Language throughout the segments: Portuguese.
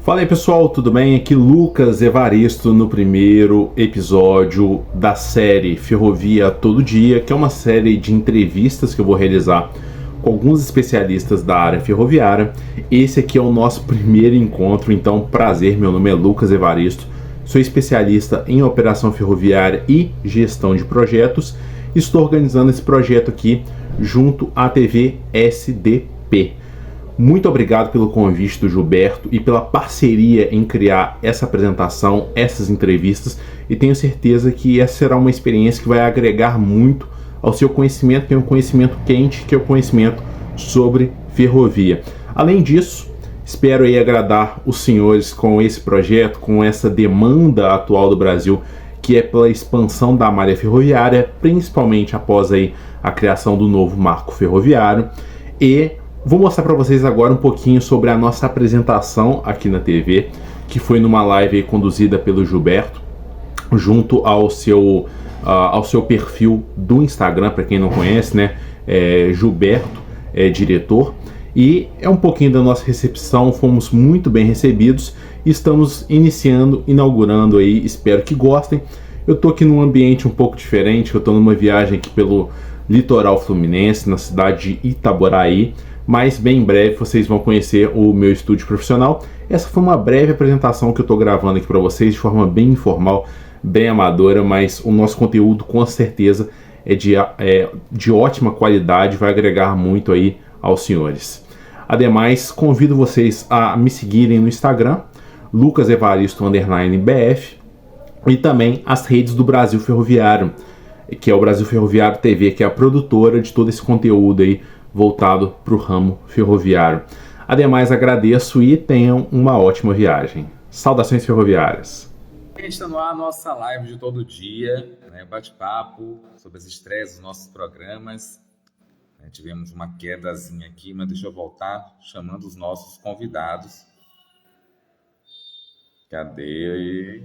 Fala aí pessoal, tudo bem? Aqui Lucas Evaristo no primeiro episódio da série Ferrovia Todo Dia, que é uma série de entrevistas que eu vou realizar com alguns especialistas da área ferroviária. Esse aqui é o nosso primeiro encontro, então prazer, meu nome é Lucas Evaristo, sou especialista em operação ferroviária e gestão de projetos. Estou organizando esse projeto aqui junto à TV SDP. Muito obrigado pelo convite do Gilberto e pela parceria em criar essa apresentação, essas entrevistas, e tenho certeza que essa será uma experiência que vai agregar muito ao seu conhecimento, que é um conhecimento quente, que é o conhecimento sobre ferrovia. Além disso, espero aí agradar os senhores com esse projeto, com essa demanda atual do Brasil, que é pela expansão da malha ferroviária, principalmente após aí a criação do novo marco ferroviário. E vou mostrar para vocês agora um pouquinho sobre a nossa apresentação aqui na TV, que foi numa live conduzida pelo Gilberto, junto ao seu perfil do Instagram, para quem não conhece, né? Gilberto é diretor. E é um pouquinho da nossa recepção, fomos muito bem recebidos e estamos inaugurando aí, espero que gostem. Eu tô aqui num ambiente um pouco diferente, eu tô numa viagem aqui pelo litoral fluminense, na cidade de Itaboraí, mas bem em breve vocês vão conhecer o meu estúdio profissional. Essa foi uma breve apresentação que eu estou gravando aqui para vocês de forma bem informal, bem amadora, mas o nosso conteúdo com certeza é de ótima qualidade, vai agregar muito aí aos senhores. Ademais, convido vocês a me seguirem no Instagram, lucasevaristo_bf, e também as redes do Brasil Ferroviário, que é o Brasil Ferroviário TV, que é a produtora de todo esse conteúdo aí voltado para o ramo ferroviário. Ademais, agradeço e tenham uma ótima viagem. Saudações ferroviárias. Está no ar a nossa live de todo dia, né? Bate-papo sobre as estreias dos nossos programas. Tivemos uma quedazinha aqui, mas deixa eu voltar chamando os nossos convidados. Cadê aí?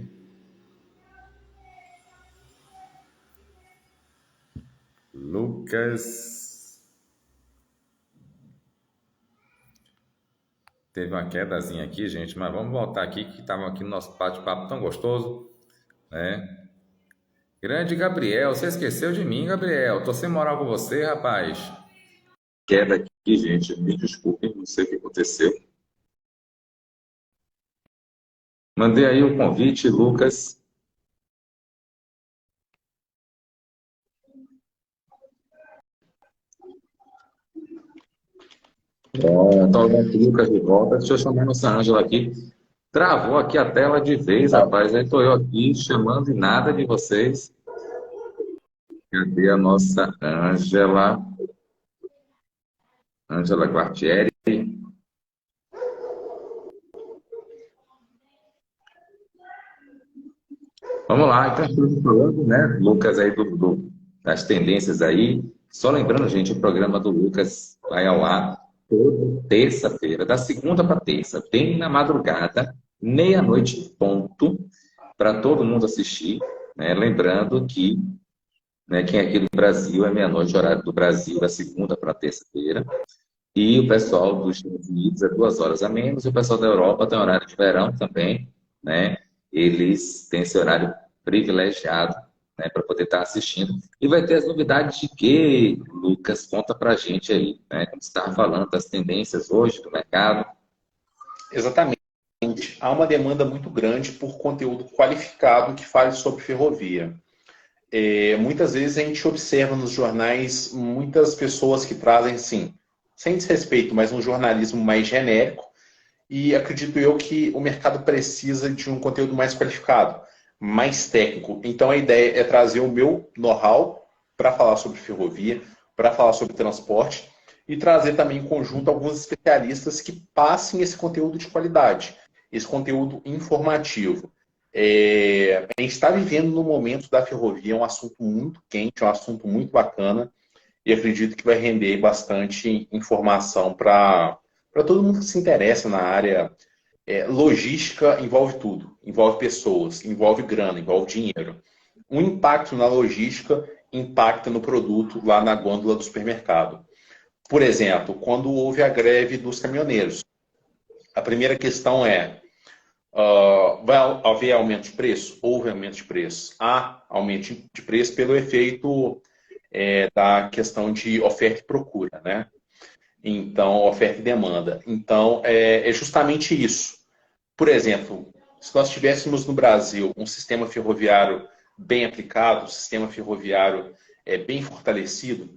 Lucas. Teve uma quedazinha aqui, gente, mas vamos voltar aqui, que estava aqui no nosso bate-papo tão gostoso, né? Grande Gabriel, você esqueceu de mim, Gabriel. Tô sem moral com você, rapaz. Queda aqui, gente, me desculpem, não sei o que aconteceu. Mandei aí o convite, Lucas. Então, Lucas de volta. Deixa eu chamar nossa Ângela aqui. Travou aqui a tela de vez, rapaz. Aí tô eu aqui chamando e nada de vocês. Cadê a nossa Ângela? Ângela Guartieri. Vamos lá, então estamos falando, né, Lucas, aí das tendências aí. Só lembrando, gente, o programa do Lucas vai ao ar toda terça-feira, da segunda para terça, bem na madrugada, meia-noite ponto, para todo mundo assistir, né? Lembrando que, né, quem é aqui do Brasil é meia-noite, horário do Brasil, da segunda para terça-feira. E o pessoal dos Estados Unidos é 2 horas a menos, e o pessoal da Europa tem horário de verão também, né? Eles têm esse horário privilegiado, né, para poder estar assistindo. E vai ter as novidades de quê, Lucas? Conta pra gente aí, né? Como você estava falando, das tendências hoje do mercado. Exatamente. Há uma demanda muito grande por conteúdo qualificado que fale sobre ferrovia. Muitas vezes a gente observa nos jornais muitas pessoas que trazem, sim, sem desrespeito, mas um jornalismo mais genérico, e acredito eu que o mercado precisa de um conteúdo mais qualificado, mais técnico. Então a ideia é trazer o meu know-how para falar sobre ferrovia, para falar sobre transporte, e trazer também em conjunto alguns especialistas que passem esse conteúdo de qualidade, esse conteúdo informativo. A gente está vivendo no momento da ferrovia, é um assunto muito quente, é um assunto muito bacana, e acredito que vai render bastante informação para todo mundo que se interessa na área. Logística envolve tudo, envolve pessoas, envolve grana, envolve dinheiro. Um impacto na logística impacta no produto lá na gôndola do supermercado. Por exemplo, quando houve a greve dos caminhoneiros, a primeira questão é: Vai haver aumento de preço? Houve aumento de preço. Há aumento de preço pelo efeito da questão de oferta e procura, né? Então, oferta e demanda. Então, é justamente isso. Por exemplo, se nós tivéssemos no Brasil um sistema ferroviário bem aplicado, um sistema ferroviário bem fortalecido,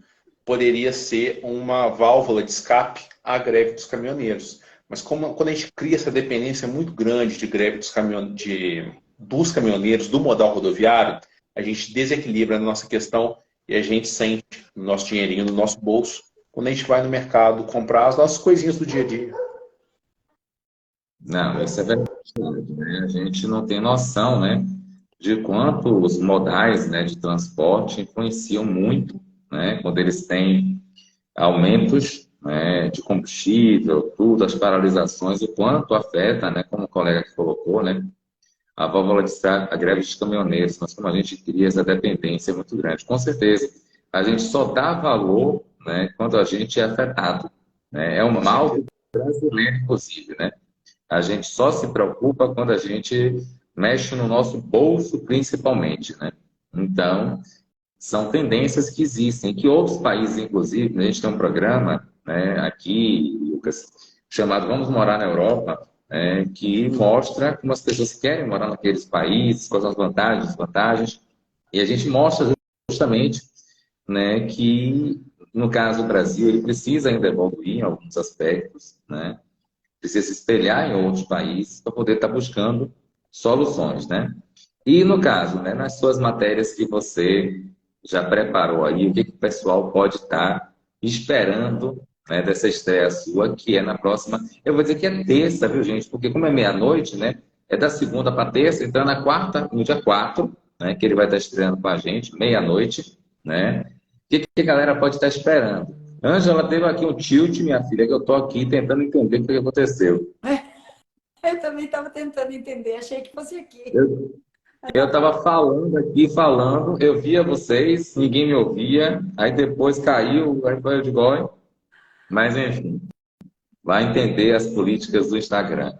poderia ser uma válvula de escape à greve dos caminhoneiros. Mas quando a gente cria essa dependência muito grande de greve dos caminhoneiros, do modal rodoviário, a gente desequilibra a nossa questão e a gente sente o nosso dinheirinho no nosso bolso quando a gente vai no mercado comprar as nossas coisinhas do dia a dia. Não, isso é verdade, né? A gente não tem noção, né, de quanto os modais, né, de transporte influenciam muito, né, quando eles têm aumentos, né, de combustível, tudo, as paralisações, o quanto afeta, né, como o colega que colocou, né, a válvula de escape, a greve dos caminhoneiros, mas como a gente cria essa dependência muito grande. Com certeza, a gente só dá valor, né, quando a gente é afetado, né? É um Com mal certeza. brasileiro, inclusive, né? A gente só se preocupa quando a gente mexe no nosso bolso, principalmente, né? Então, são tendências que existem, que outros países, inclusive, a gente tem um programa, né, aqui, Lucas, chamado Vamos Morar na Europa, que mostra como as pessoas querem morar naqueles países, quais são as vantagens, desvantagens, e a gente mostra justamente, né, que, no caso do Brasil, ele precisa ainda evoluir em alguns aspectos, né? Precisa se espelhar em outros países para poder estar buscando soluções, né? E no caso, né, nas suas matérias que você já preparou aí, o que o pessoal pode estar esperando, né, dessa estreia sua, que é na próxima, eu vou dizer que é terça, viu, gente? Porque como é meia-noite, né, é da segunda para terça, então é na quarta, no dia 4, né, que ele vai estar estreando com a gente, meia-noite, né? O que a galera pode estar esperando? Ângela, teve aqui um tilt, minha filha, que eu estou aqui tentando entender o que aconteceu. Eu também estava tentando entender, achei que fosse aqui. Eu estava falando aqui, falando, eu via vocês, ninguém me ouvia, aí depois caiu, aí foi de gol, mas enfim, vai entender as políticas do Instagram.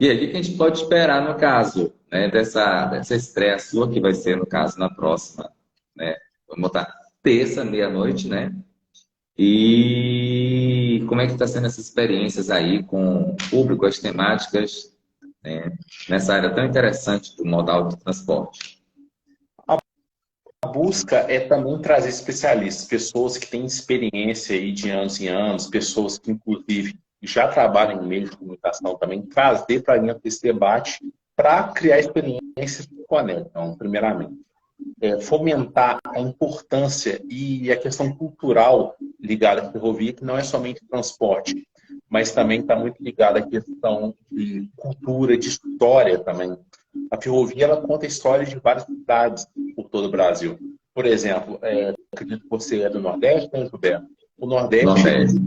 E aí, o que a gente pode esperar no caso, né, dessa estreia sua, que vai ser, no caso, na próxima, né? Vamos botar terça, meia-noite, né? E como é que está sendo essas experiências aí com o público, as temáticas, né, nessa área tão interessante do modal de transporte? A busca é também trazer especialistas, pessoas que têm experiência aí de anos em anos, pessoas que, inclusive, já trabalham em meio de comunicação também, trazer para dentro desse debate para criar experiências que conectam, primeiramente. Fomentar a importância e a questão cultural ligada à ferrovia, que não é somente transporte, mas também está muito ligada à questão de cultura, de história também. A ferrovia ela conta histórias de várias cidades por todo o Brasil. Por exemplo, acredito que você é do Nordeste, né, Gilberto? O Nordeste Nordeste.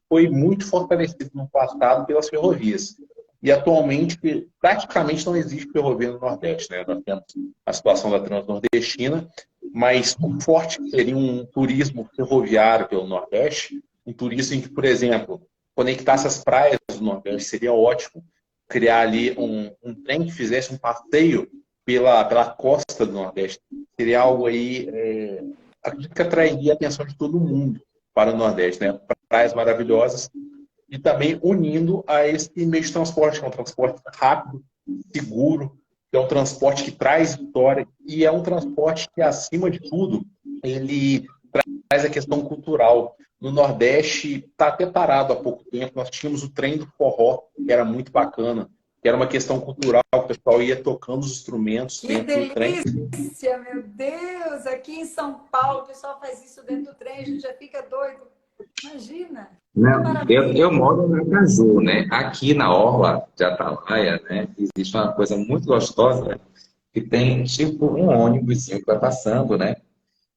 foi muito fortalecido no passado pelas ferrovias. E atualmente praticamente não existe ferrovia no Nordeste, né? Nós temos a situação da Transnordestina, mas o forte seria um turismo ferroviário pelo Nordeste, um turismo em que, por exemplo, conectasse as praias do Nordeste seria ótimo. Criar ali um trem que fizesse um passeio pela costa do Nordeste. Seria algo aí, acredito que atrairia a atenção de todo mundo para o Nordeste, né? Praias maravilhosas e também unindo a esse meio de transporte, que é um transporte rápido, seguro, que é um transporte que traz vitória e é um transporte que, acima de tudo, ele traz a questão cultural. No Nordeste, está até parado há pouco tempo, nós tínhamos o trem do forró, que era muito bacana, que era uma questão cultural, o pessoal ia tocando os instrumentos Que dentro do trem. delícia, meu Deus! Aqui em São Paulo, o pessoal faz isso dentro do trem, a gente já fica doido. Imagina, que Não, maravilha. eu moro no Aracaju, né? Aqui na Orla de Atalaia, né? Existe uma coisa muito gostosa, que tem tipo um ônibusinho que vai passando, né?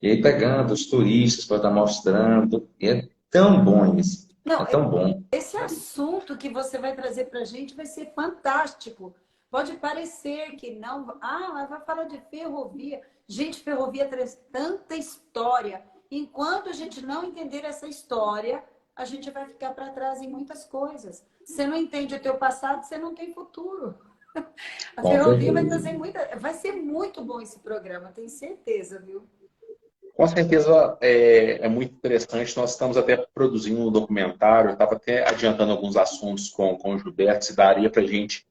E aí pegando os turistas para estar mostrando. E é tão bom isso. É Não, tão bom. esse assunto que você vai trazer para a gente vai ser fantástico. Pode parecer que não. Ah, mas vai falar de ferrovia. Gente, ferrovia traz tanta história. Enquanto a gente não entender essa história, a gente vai ficar para trás em muitas coisas. Você não entende o teu passado, você não tem futuro. A Com ferrovia vai certeza. trazer muita. Vai ser muito bom esse programa, tenho certeza, viu? Com certeza é muito interessante. Nós estamos até produzindo um documentário. Eu estava até adiantando alguns assuntos com o Gilberto, se daria para a gente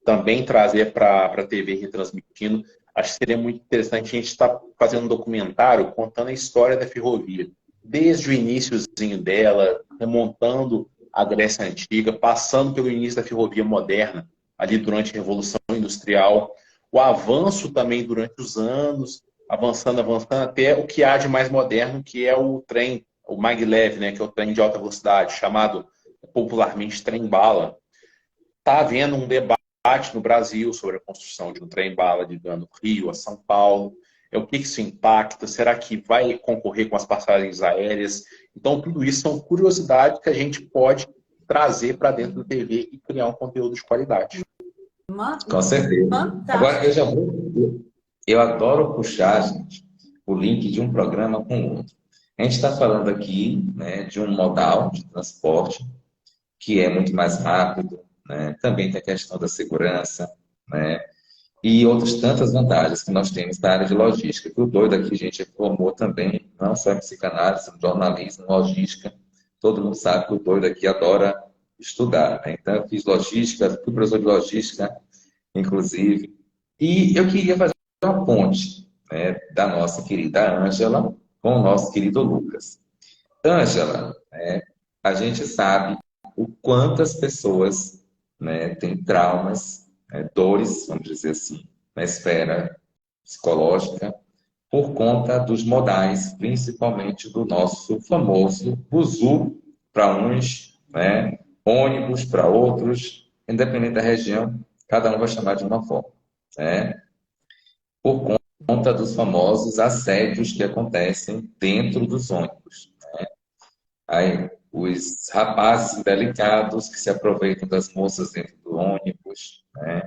também trazer para a TV retransmitindo. Acho que seria muito interessante a gente estar fazendo um documentário contando a história da ferrovia, desde o iniciozinho dela, remontando a Grécia Antiga, passando pelo início da ferrovia moderna, ali durante a Revolução Industrial, o avanço também durante os anos, avançando, avançando, até o que há de mais moderno, que é o trem, o maglev, né, que é o trem de alta velocidade, chamado popularmente trem-bala. Está havendo um debate no Brasil sobre a construção de um trem-bala ligando Rio a São Paulo. O que isso impacta? Será que vai concorrer com as passagens aéreas? Então, tudo isso são curiosidades que a gente pode trazer para dentro da TV e criar um conteúdo de qualidade. Com certeza. Agora, eu Fantástico. já vou. Eu adoro puxar, gente, o link de um programa com o outro. A gente está falando aqui, né, de um modal de transporte que é muito mais rápido, né? Também tem a questão da segurança, né? E outras tantas vantagens que nós temos na área de logística. Que o doido aqui, gente, formou também, não só em psicanálise, em jornalismo, logística. Todo mundo sabe que o doido aqui adora estudar, né? Então, eu fiz logística, fui professor de logística, inclusive. E eu queria fazer uma ponte, né, da nossa querida Ângela com o nosso querido Lucas. Ângela, né, a gente sabe o quanto as pessoas, né, têm traumas, né, dores, vamos dizer assim, na esfera psicológica, por conta dos modais, principalmente do nosso famoso buzu para uns, né, ônibus para outros, independente da região, cada um vai chamar de uma forma, né, por conta dos famosos assédios que acontecem dentro dos ônibus. Aí, os rapazes delicados que se aproveitam das moças dentro do ônibus, né?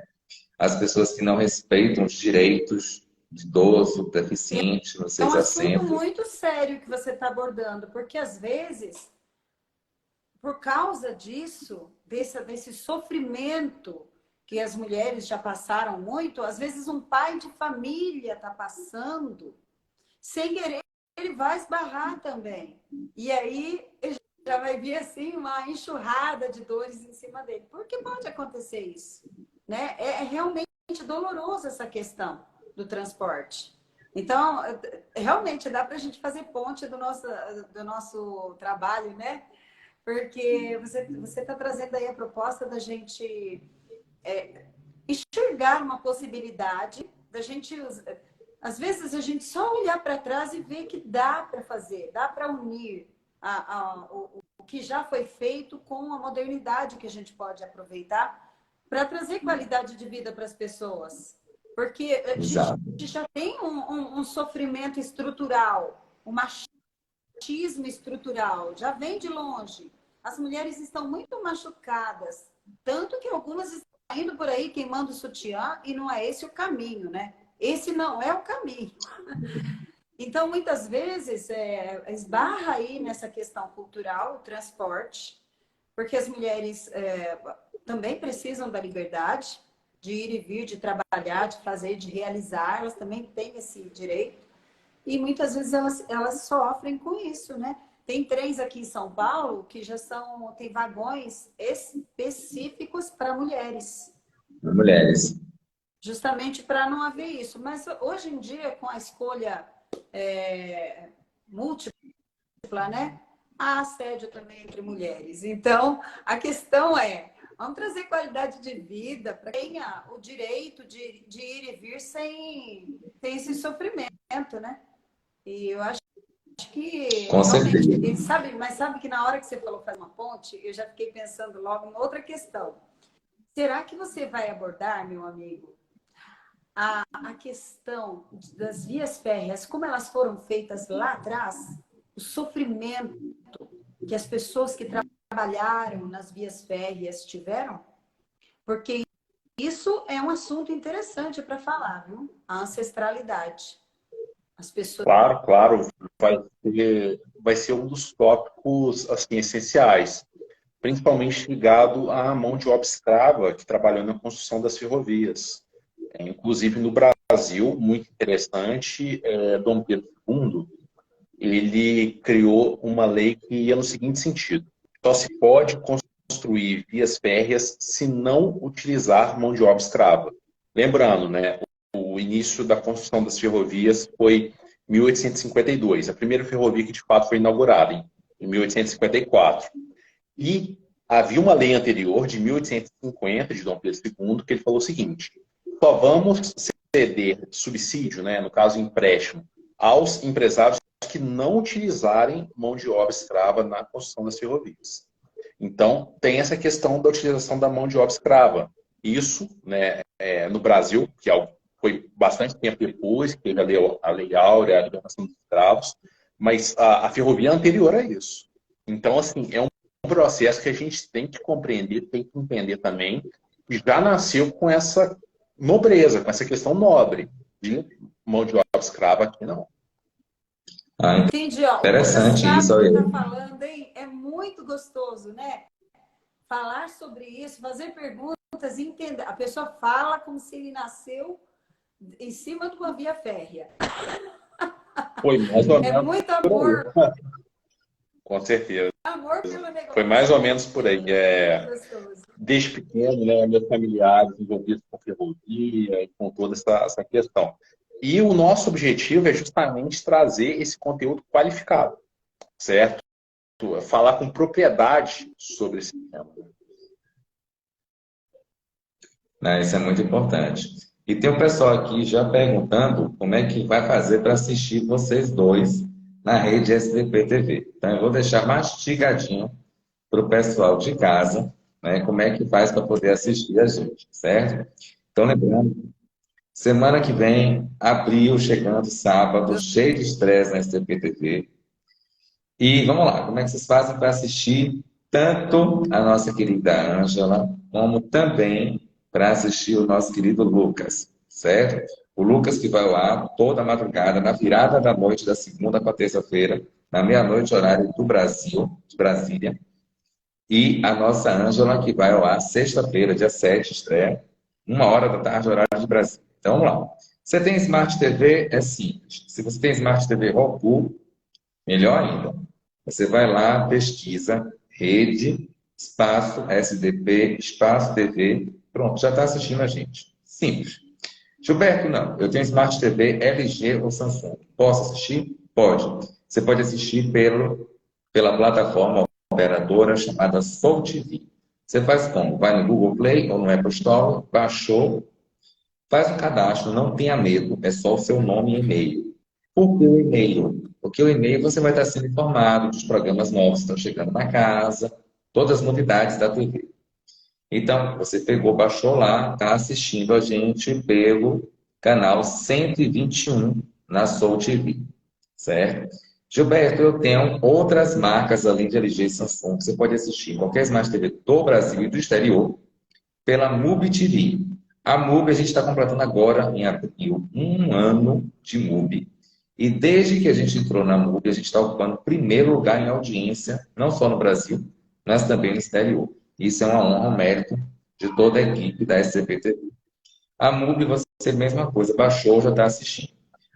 As pessoas que não respeitam os direitos de idoso, deficiente nos É um seus assunto assentos. muito sério que você está abordando, porque às vezes, por causa disso, desse sofrimento que as mulheres já passaram muito, às vezes um pai de família está passando, sem querer, ele vai esbarrar também. E aí já vai vir assim uma enxurrada de dores em cima dele. Por que pode acontecer isso? Né? É realmente doloroso essa questão do transporte. Então, realmente dá para a gente fazer ponte do nosso trabalho, né? Porque você está trazendo aí a proposta da gente enxergar uma possibilidade, da gente. Às vezes a gente só olhar para trás e ver que dá para fazer, dá para unir o que já foi feito com a modernidade que a gente pode aproveitar para trazer qualidade de vida para as pessoas. Porque a gente Exato. já tem um sofrimento estrutural, um machismo estrutural, já vem de longe. As mulheres estão muito machucadas, tanto que algumas estão indo por aí queimando o sutiã e não é esse o caminho, né? Esse não é o caminho. Então, muitas vezes, esbarra aí nessa questão cultural, o transporte, porque as mulheres também precisam da liberdade de ir e vir, de trabalhar, de fazer, de realizar, elas também têm esse direito. E muitas vezes elas sofrem com isso, né? Tem trens aqui em São Paulo que já tem vagões específicos para mulheres. Mulheres. Justamente para não haver isso. Mas hoje em dia, com a escolha múltipla, né? Há assédio também entre mulheres. Então, a questão vamos trazer qualidade de vida para quem tenha o direito de ir e vir sem esse sofrimento, né? E eu acho que Com realmente, certeza. sabe que na hora que você falou fazer uma ponte, eu já fiquei pensando logo em outra questão. Será que você vai abordar, meu amigo, a questão das vias férreas, como elas foram feitas lá atrás, o sofrimento que as pessoas que trabalharam nas vias férreas tiveram? Porque isso é um assunto interessante para falar, viu? A ancestralidade. As pessoas. Claro, claro, vai ser um dos tópicos assim, essenciais. principalmente ligado à mão de obra escrava que trabalhou na construção das ferrovias. Inclusive no Brasil, muito interessante, Dom Pedro II, ele criou uma lei que ia no seguinte sentido: só se pode construir vias férreas se não utilizar mão de obra escrava. Lembrando, né, o início da construção das ferrovias foi em 1852. A primeira ferrovia que de fato foi inaugurada em 1854. E havia uma lei anterior, de 1850, de Dom Pedro II, que ele falou o seguinte: só vamos ceder subsídio, né, no caso empréstimo, aos empresários que não utilizarem mão de obra escrava na construção das ferrovias. Então, tem essa questão da utilização da mão de obra escrava. Isso, né, no Brasil, que foi bastante tempo depois, que teve a Lei Áurea, a libertação dos escravos, mas a ferrovia é anterior a isso. Então, assim, é um processo que a gente tem que compreender, tem que entender também, que já nasceu com essa nobreza, com essa questão nobre de mão de obra escrava aqui, não. Entendi, ó. Interessante isso aí. Tá falando, hein? É muito gostoso, né? Falar sobre isso, fazer perguntas, entender. A pessoa fala como se ele nasceu em cima de uma via férrea. Foi mais ou menos. É muito amor. Com certeza. Amor pelo negócio. Foi mais ou menos por aí. Desde pequeno, né, meus familiares envolvidos com ferrovia e com toda essa questão. E o nosso objetivo é justamente trazer esse conteúdo qualificado, certo? Falar com propriedade sobre esse tema. Isso é muito importante. E tem um pessoal aqui já perguntando como é que vai fazer para assistir vocês dois na rede SDP TV. Então, eu vou deixar mastigadinho para o pessoal de casa, né, como é que faz para poder assistir a gente, certo? Então, lembrando, semana que vem, abril, chegando sábado, cheio de estresse na SDP TV. E vamos lá, como é que vocês fazem para assistir tanto a nossa querida Ângela, como também para assistir o nosso querido Lucas, certo? O Lucas que vai lá toda madrugada, na virada da noite, da segunda para terça-feira, na meia-noite, horário do Brasil, de Brasília. E a nossa Ângela que vai lá sexta-feira, dia 7, estreia, 13h, horário de Brasília. Então, vamos lá. Você tem Smart TV? É simples. Se você tem Smart TV Roku, melhor ainda. Você vai lá, pesquisa, rede, espaço, SDP, espaço TV. Pronto, já está assistindo a gente. Simples. Gilberto, não. Eu tenho Smart TV LG ou Samsung. Posso assistir? Pode. Você pode assistir pela plataforma operadora chamada Soul TV. Você faz como? Vai no Google Play ou no Apple Store, baixou, faz um cadastro, não tenha medo, é só o seu nome e e-mail. Por que o e-mail? Porque o e-mail você vai estar sendo informado dos programas novos que estão chegando na casa, todas as novidades da TV. Então, você pegou, baixou lá, está assistindo a gente pelo canal 121 na Soul TV, certo? Gilberto, eu tenho outras marcas além de LG e Samsung. Você pode assistir em qualquer Smart TV do Brasil e do exterior pela MUBI TV. A MUBI, a gente está completando agora, em abril, 1 ano de MUBI. E desde que a gente entrou na MUBI, a gente está ocupando o primeiro lugar em audiência, não só no Brasil, mas também no exterior. Isso é uma honra, um mérito de toda a equipe da SCP TV. A MUBI, você mesma coisa, baixou, já está assistindo.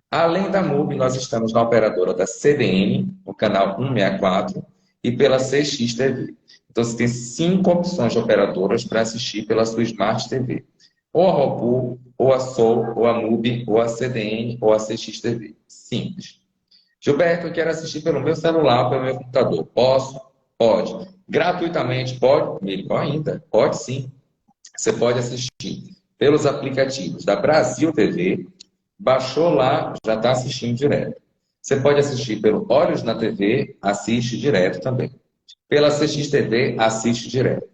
Além da MUBI, nós estamos na operadora da CDN, no canal 164, e pela CX TV. Então, você tem 5 opções de operadoras para assistir pela sua Smart TV. Ou a Roku, ou a Soul, ou a MUBI, ou a CDN, ou a CX TV. Simples. Gilberto, eu quero assistir pelo meu celular, pelo meu computador. Posso? Pode. Gratuitamente? Pode? Melhor ainda. Pode sim. Você pode assistir pelos aplicativos da Brasil TV. Baixou lá, já está assistindo direto. Você pode assistir pelo Olhos na TV, assiste direto também. Pela CX TV, assiste direto.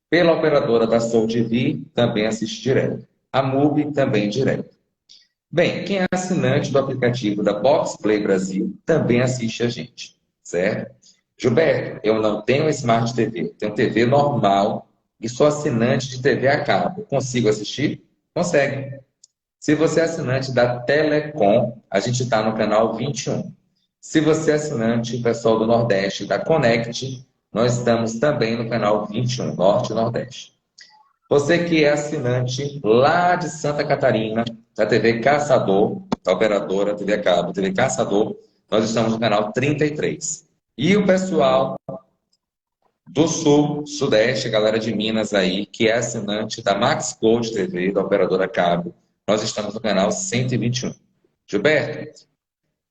Pela operadora da Soul TV, também assiste direto. A MUBI, também direto. Bem, quem é assinante do aplicativo da Box Play Brasil, também assiste a gente, certo? Gilberto, eu não tenho Smart TV, tenho TV normal e sou assinante de TV a cabo. Consigo assistir? Consegue. Se você é assinante da Telecom, a gente está no canal 21. Se você é assinante, pessoal do Nordeste, da Connect, nós estamos também no canal 21, Norte e Nordeste. Você que é assinante lá de Santa Catarina, da TV Caçador, da operadora TV a cabo, TV Caçador, nós estamos no canal 33. E o pessoal do Sul, Sudeste, galera de Minas aí, que é assinante da Max Gold TV, da operadora cabo, nós estamos no canal 121. Gilberto,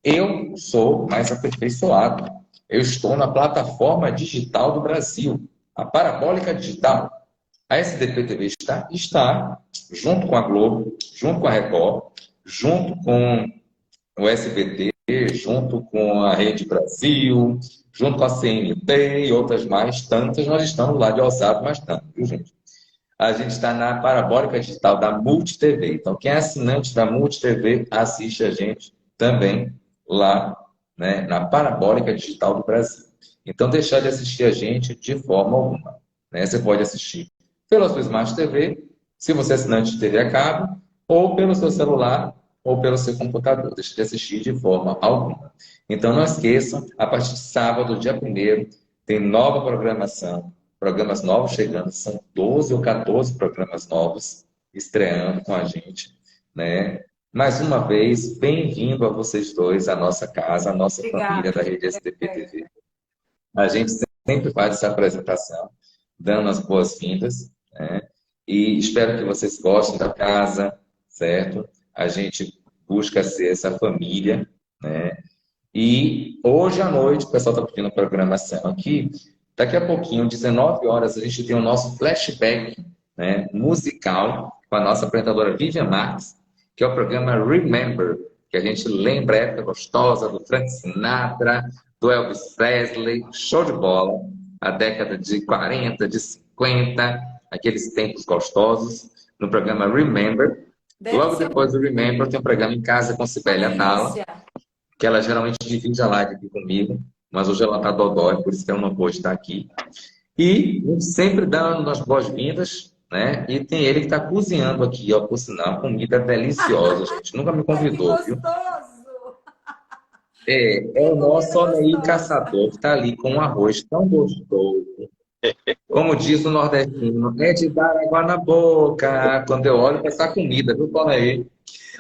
eu sou mais aperfeiçoado. Eu estou na plataforma digital do Brasil, a Parabólica Digital. A SDP TV está junto com a Globo, junto com a Record, junto com o SBT, junto com a Rede Brasil, junto com a CNT e outras mais tantas. Nós estamos lá de ousado, mas tanto, viu, gente? A gente está na Parabólica Digital da Multi TV. Então, quem é assinante da Multi TV, assiste a gente também lá, né, na Parabólica Digital do Brasil. Então, deixar de assistir a gente de forma alguma, né? Você pode assistir pela sua Smart TV, se você é assinante de TV a cabo, ou pelo seu celular, ou pelo seu computador. Deixa de assistir de forma alguma. Então, não esqueçam, a partir de sábado, dia 1º, tem nova programação, programas novos chegando, são 12 ou 14 programas novos estreando com a gente, né? Mais uma vez, bem-vindo a vocês dois, à nossa casa, à nossa família da Rede SDP TV. A gente sempre faz essa apresentação, dando as boas-vindas, né? E espero que vocês gostem da casa, certo? A gente busca ser essa família, né? E hoje à noite, o pessoal está pedindo programação aqui, daqui a pouquinho, 19 horas, a gente tem o nosso flashback, né, musical com a nossa apresentadora Vivian Marques, que é o programa Remember, que a gente lembra a época gostosa do Frank Sinatra, do Elvis Presley, show de bola, a década de 40, de 50, aqueles tempos gostosos, no programa Remember. Logo depois do Remember, tem um programa Em Casa com Sibélia Atala, que ela geralmente divide a live aqui comigo, mas hoje ela está dodói, por isso que ela não pôde estar aqui. E sempre dando as boas-vindas, né? E tem ele que está cozinhando aqui, ó, por sinal, comida deliciosa, gente. Nunca me convidou, viu? É o nosso homem aí, caçador, que está ali com um arroz tão gostoso. Como diz o nordestino, é de dar água na boca quando eu olho para essa comida, viu, Paulo aí?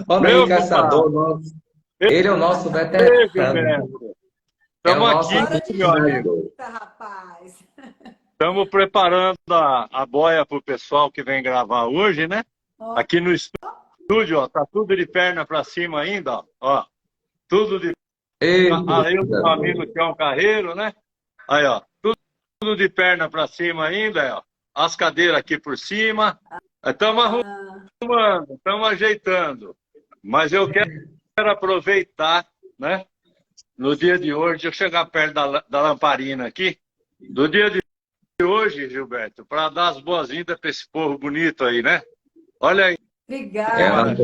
Homem aí, caçador, nosso. Ele é o nosso veterano. Estamos aqui, meu amigo. Estamos preparando a boia para o pessoal que vem gravar hoje, né? Aqui no estúdio, ó, tá tudo de perna para cima ainda, ó. Tudo de... Além do meu amigo que é um carreiro, né? Aí, ó. Tudo de perna para cima ainda, ó. As cadeiras aqui por cima. Estamos arrumando, estamos ajeitando. Mas eu quero aproveitar, né? No dia de hoje, deixa eu chegar perto da lamparina aqui. Do dia de hoje, Gilberto, para dar as boas-vindas para esse povo bonito aí, né? Olha aí. Obrigada.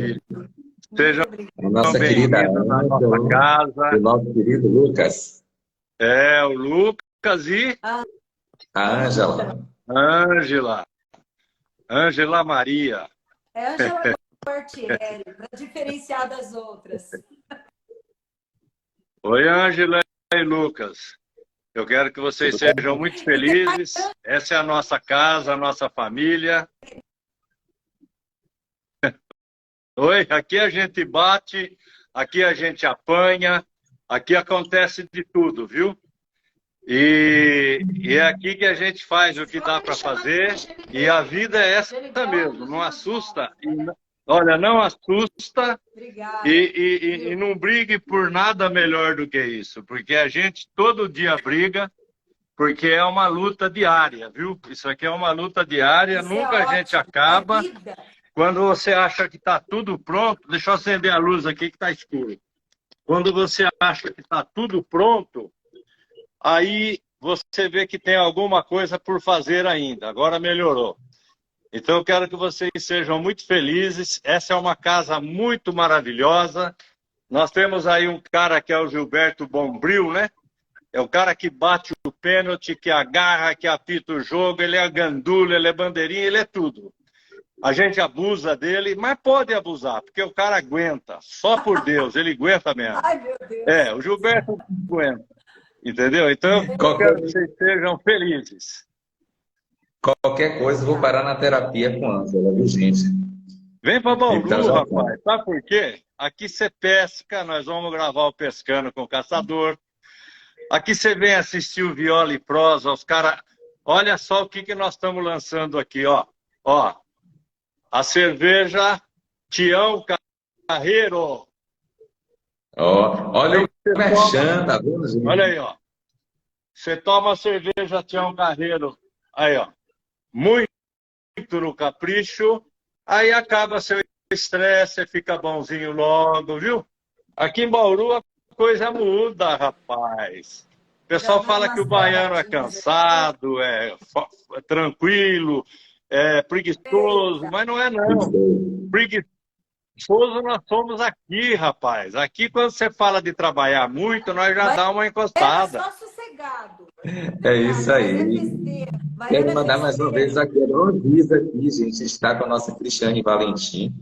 Seja a nossa querida na nossa casa. O nosso querido Lucas. É, o Lucas e a Ângela. Ângela Maria. É Ângela Quartieri, para diferenciar das outras. Oi, Ângela e Lucas. Eu quero que vocês sejam muito felizes. Essa é a nossa casa, a nossa família. Oi, aqui a gente bate, aqui a gente apanha, aqui acontece de tudo, viu? E é aqui que a gente faz o que dá para fazer. E a vida é essa mesmo, não assusta. Olha, não assusta e não brigue por nada melhor do que isso, porque a gente todo dia briga, porque é uma luta diária, viu? Isso aqui é uma luta diária, isso nunca a gente acaba. Quando você acha que está tudo pronto, deixa eu acender a luz aqui que está escuro. Quando você acha que está tudo pronto, aí você vê que tem alguma coisa por fazer ainda, agora melhorou. Então, eu quero que vocês sejam muito felizes. Essa é uma casa muito maravilhosa. Nós temos aí um cara que é o Gilberto Bombril, né? É o cara que bate o pênalti, que agarra, que apita o jogo. Ele é gandula, ele é bandeirinha, ele é tudo. A gente abusa dele, mas pode abusar, porque o cara aguenta. Só por Deus, ele aguenta mesmo. Ai, meu Deus. É, o Gilberto aguenta. Entendeu? Então, eu quero que vocês sejam felizes. Qualquer coisa, eu vou parar na terapia com a Ângela, viu, gente? Vem para Bauru, Então, já rapaz. Sabe por quê? Aqui você pesca, nós vamos gravar o Pescando com o Caçador. Aqui você vem assistir o Viola e Prosa, os caras... Olha só o que nós estamos lançando aqui, ó. Ó, a cerveja Tião Carreiro. Ó, olha o merchan, tá vendo, gente? Olha aí, ó. Você toma a cerveja Tião Carreiro. Aí, ó. Muito no capricho. Aí acaba seu estresse, você fica bonzinho logo, viu? Aqui em Bauru a coisa muda, rapaz. O pessoal fala que o baiano é cansado, é tranquilo, é preguiçoso, mas não é não. Preguiçoso nós somos aqui, rapaz. Aqui, quando você fala de trabalhar muito, nós já dá uma encostada. É só sossegado. É isso aí. Quero mandar mais uma vez aqui, um aviso aqui, gente, está com a nossa Cristiane Valentim,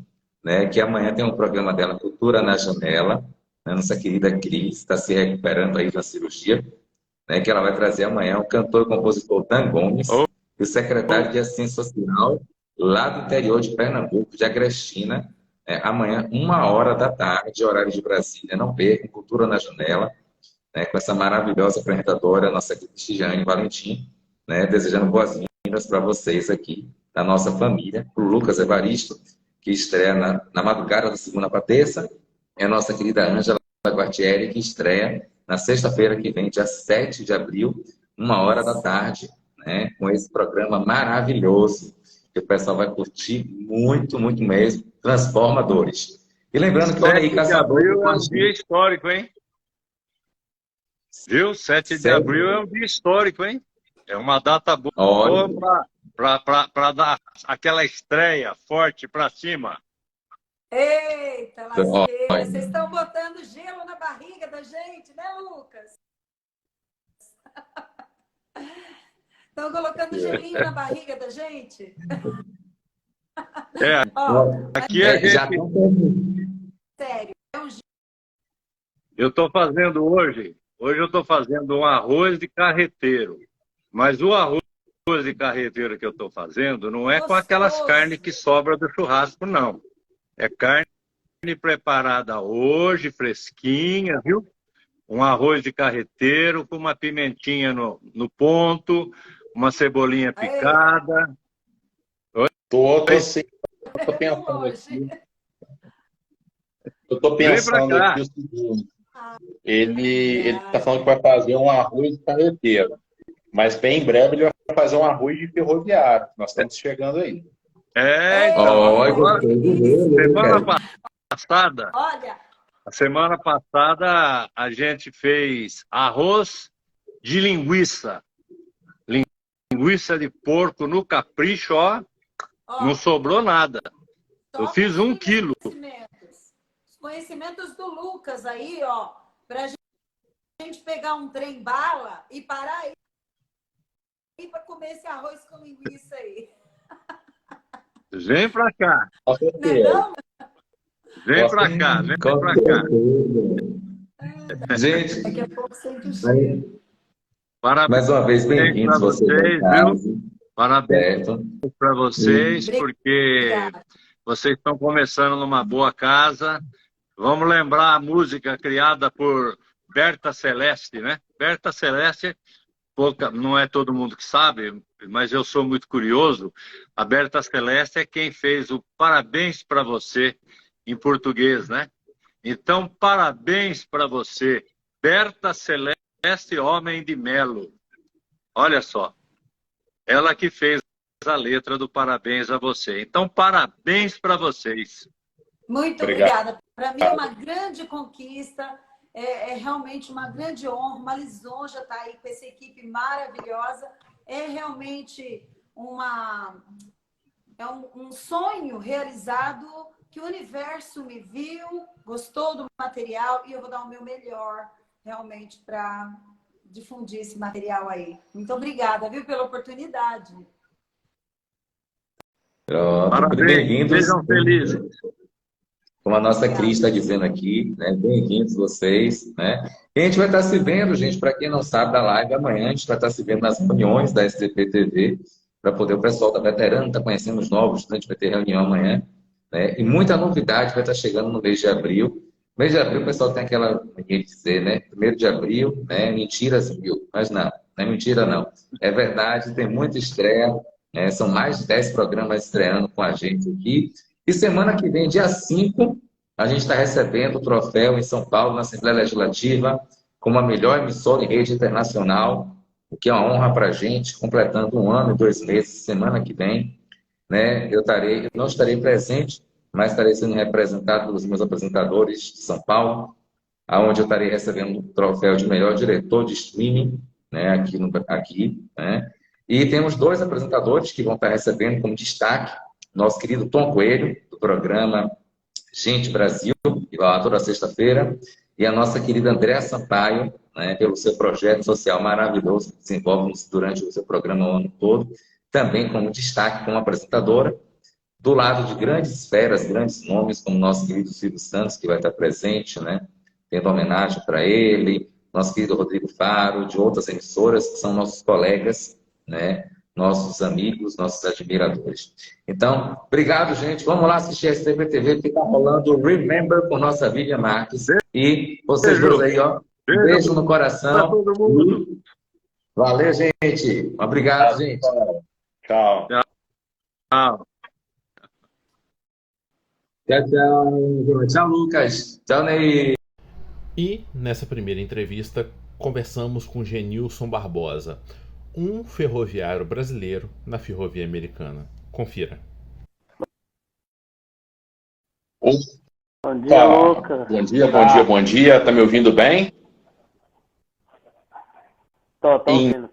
né, que amanhã tem um programa dela, Cultura na Janela, né, nossa querida Cris, está se recuperando aí da cirurgia, né, que ela vai trazer amanhã o cantor e compositor Dan Gomes, e o secretário de Assistência Social, lá do interior de Pernambuco, de Agrestina, amanhã, 1h da tarde, horário de Brasília, não percam, Cultura na Janela, né, com essa maravilhosa apresentadora, nossa Cristiane Valentim, né, desejando boas-vindas para vocês aqui, da nossa família, para o Lucas Evaristo, que estreia na madrugada da segunda para terça, e a nossa querida Ângela Guartieri, que estreia na sexta-feira que vem, dia 7 de abril, 1h da tarde, né, com esse programa maravilhoso, que o pessoal vai curtir muito, muito mesmo, Transformadores. E lembrando que, olha aí, 7 de abril é um dia histórico, hein? Viu? 7 de abril é um dia histórico, hein? É uma data boa para dar aquela estreia forte para cima. Eita, lasqueira. Vocês estão botando gelo na barriga da gente, né, Lucas? Estão colocando gelinho na barriga da gente? Aqui a gente... Sério. Eu estou fazendo hoje eu estou fazendo um arroz de carreteiro. Mas o arroz de carreteiro que eu estou fazendo não é com aquelas carnes que sobram do churrasco, não. É carne preparada hoje, fresquinha, viu? Um arroz de carreteiro com uma pimentinha no ponto, uma cebolinha picada. Tô pensando aqui. Eu tô pensando aqui o seguinte. Ele tá falando que vai fazer um arroz de carreteiro. Mas bem em breve ele vai fazer um arroz de ferroviário. Nós estamos chegando aí. Semana passada a gente fez arroz de linguiça. Linguiça de porco no capricho, ó. Não sobrou nada. Eu fiz 1 quilo. Os conhecimentos do Lucas aí, ó. Pra gente pegar um trem bala e parar aí para comer esse arroz com linguiça aí. Vem pra cá. Não? Vem pra cá, vem pra cá. Gente, daqui a pouco sente o cheiro. Parabéns mais uma vez, bem-vindos para vocês, viu? Parabéns para vocês, porque vocês estão começando numa boa casa. Vamos lembrar a música criada por Berta Celeste, né? Berta Celeste, não é todo mundo que sabe, mas eu sou muito curioso. A Berta Celeste é quem fez o Parabéns para Você em português, né? Então, parabéns para você, Berta Celeste Homem de Melo. Olha só, ela que fez a letra do Parabéns a Você. Então, parabéns para vocês. Muito obrigada. Para mim é uma grande conquista, é realmente uma grande honra, uma lisonja estar aí com essa equipe maravilhosa. É realmente um sonho realizado, que o universo me viu, gostou do material e eu vou dar o meu melhor realmente para difundir esse material aí. Muito obrigada, viu, pela oportunidade. Pronto, parabéns, sejam felizes. como a nossa Cris está dizendo aqui, né? Bem-vindos vocês, né? E a gente vai estar se vendo, gente, para quem não sabe da live, amanhã a gente vai estar se vendo nas reuniões da SDP TV, para poder o pessoal da veterana estar conhecendo os novos, né? A gente vai ter reunião amanhã, né? E muita novidade vai estar chegando no mês de abril. Mês de abril o pessoal tem aquela maneira de dizer, né? 1º de abril, né? Mentiras mil, mas não é mentira não. É verdade, tem muita estreia, né? São mais de 10 programas estreando com a gente aqui. E semana que vem, dia 5, a gente está recebendo o troféu em São Paulo, na Assembleia Legislativa, como a melhor emissora em rede internacional, o que é uma honra para a gente, completando 1 ano e 2 meses, semana que vem, né? Eu não estarei presente, mas estarei sendo representado pelos meus apresentadores de São Paulo, aonde eu estarei recebendo o troféu de melhor diretor de streaming, né? Aqui, né? E temos 2 apresentadores que vão estar recebendo como destaque, nosso querido Tom Coelho, do programa Gente Brasil, que vai lá toda sexta-feira, e a nossa querida Andréa Sampaio, né, pelo seu projeto social maravilhoso que desenvolve durante o seu programa o ano todo, também como destaque como apresentadora, do lado de grandes feras, grandes nomes, como o nosso querido Silvio Santos, que vai estar presente, né, tendo homenagem para ele, nosso querido Rodrigo Faro, de outras emissoras, que são nossos colegas, né, nossos amigos, nossos admiradores. Então, obrigado, gente. Vamos lá assistir a STV TV, que está rolando Remember com nossa Vivian Marques. E vocês dois aí, ó, um beijo no coração. todo mundo. Valeu, gente. Obrigado, gente. Tchau. Tchau. Tchau, tchau. Tchau, Lucas. Tchau, Ney. E nessa primeira entrevista conversamos com Genilson Barbosa, um ferroviário brasileiro na Ferrovia Americana. Confira. Bom dia, Lucas. Bom dia. Tá me ouvindo bem? Tô ouvindo.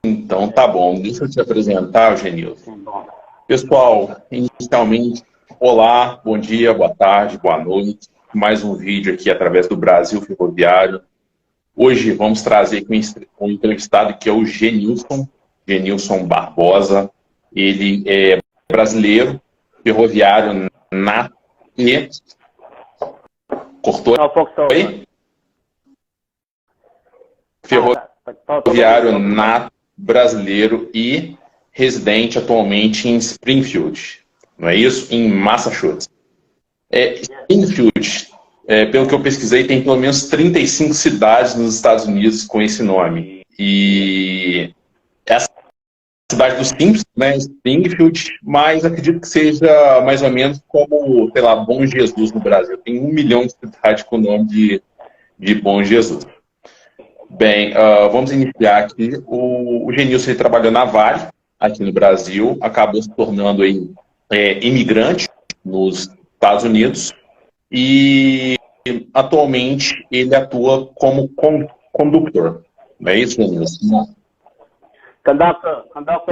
Então tá bom. Deixa eu te apresentar, Genilson. Pessoal, inicialmente, olá, bom dia, boa tarde, boa noite. Mais um vídeo aqui através do Brasil Ferroviário. Hoje vamos trazer aqui um entrevistado que é o Genilson Barbosa. Ele é brasileiro, ferroviário nato e... Cortou aí? Ferroviário nato, brasileiro e residente atualmente em Springfield. Não é isso? Em Massachusetts. Springfield, pelo que eu pesquisei, tem pelo menos 35 cidades nos Estados Unidos com esse nome. E essa cidade dos Simpsons, né, Springfield, mas acredito que seja mais ou menos como, sei lá, Bom Jesus no Brasil. Tem 1 milhão de cidades com o nome de Bom Jesus. Bem, vamos iniciar aqui. O Genilson ele trabalhou na Vale, aqui no Brasil, acabou se tornando aí, imigrante nos Estados Unidos e atualmente ele atua como condutor. Não é isso, Genilson?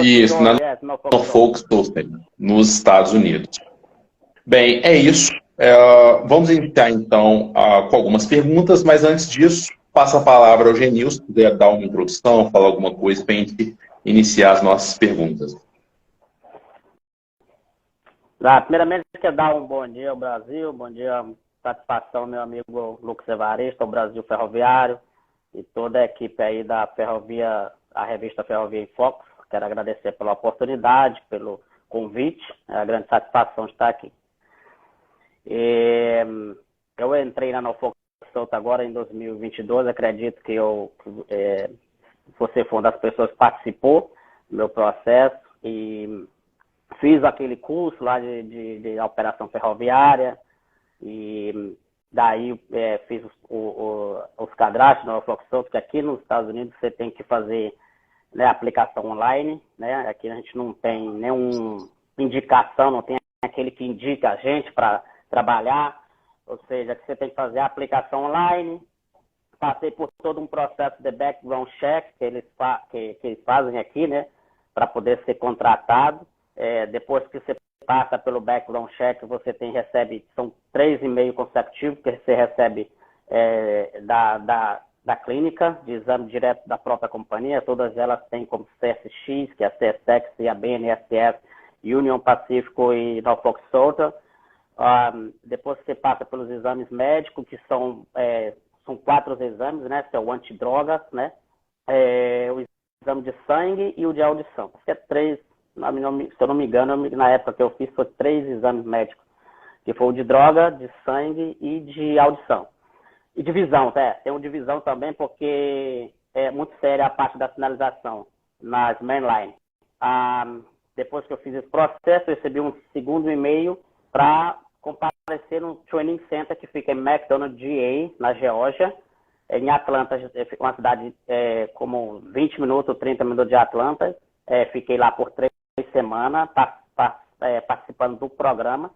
Isso, na Norfolk Southern, nos Estados Unidos. Bem, é isso. Vamos iniciar então com algumas perguntas, mas antes disso, passo a palavra ao Genilson, se puder dar uma introdução, falar alguma coisa para a gente iniciar as nossas perguntas. Primeiramente, quero dar um bom dia ao Brasil, bom dia, satisfação ao meu amigo Lucas Evaristo, ao Brasil Ferroviário e toda a equipe aí da Ferrovia, a revista Ferrovia em Foco. Quero agradecer pela oportunidade, pelo convite, é uma grande satisfação estar aqui. Eu entrei na Norfolk Southern agora em 2022, acredito que você foi uma das pessoas que participou do meu processo e fiz aquele curso lá de operação ferroviária e daí fiz os cadastros na Norfolk Southern, que aqui nos Estados Unidos você tem que fazer, né, aplicação online, né? Aqui a gente não tem nenhuma indicação, não tem aquele que indica a gente para trabalhar, ou seja, que você tem que fazer a aplicação online. Passei por todo um processo de background check que eles fazem aqui, né, para poder ser contratado. Depois que você passa pelo background check, você recebe, são 3 e-mails consecutivos que você recebe da clínica, de exame direto da própria companhia. Todas elas têm como CSX, que é a CSX e a BNSS, Union Pacífico e Norfolk Southern. Depois você passa pelos exames médicos, que são 4 exames, né? Que é o antidrogas, né? O exame de sangue e o de audição. Acho que é 3, se eu não me engano, na época que eu fiz, foi 3 exames médicos, que foi o de droga, de sangue e de audição. E de visão, tem uma divisão também, porque é muito séria a parte da sinalização nas mainline. Depois que eu fiz esse processo, eu recebi um segundo e-mail para comparecer no Training Center que fica em McDonough, GA, na Geórgia, em Atlanta, uma cidade como 20 minutos ou 30 minutos de Atlanta. Fiquei lá por 3 semanas, participando do programa.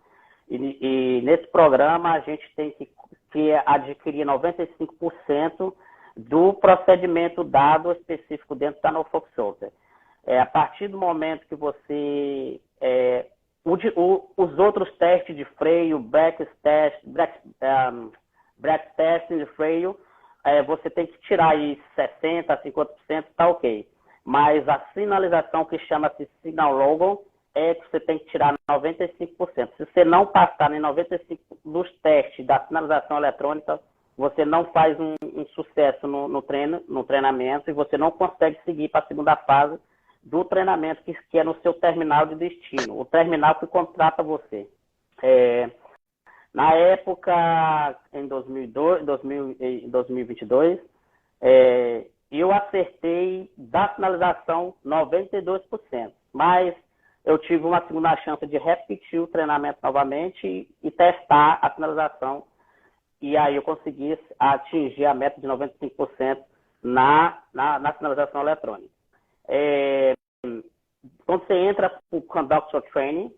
E nesse programa a gente tem que adquirir 95% do procedimento dado específico dentro da Norfolk Southern. A partir do momento que você... os outros testes de freio, brake test de freio, você tem que tirar aí 60%, 50%, tá ok. Mas a sinalização, que chama-se Signal Logo, que você tem que tirar 95%. Se você não passar em 95% dos testes da sinalização eletrônica, você não faz um sucesso no treinamento, e você não consegue seguir para a segunda fase do treinamento, que é no seu terminal de destino, o terminal que contrata você. Na época, em 2022, eu acertei da sinalização 92%, mas eu tive uma segunda chance de repetir o treinamento novamente e testar a sinalização, e aí eu consegui atingir a meta de 95% na sinalização eletrônica. Quando você entra para o Conductor Training,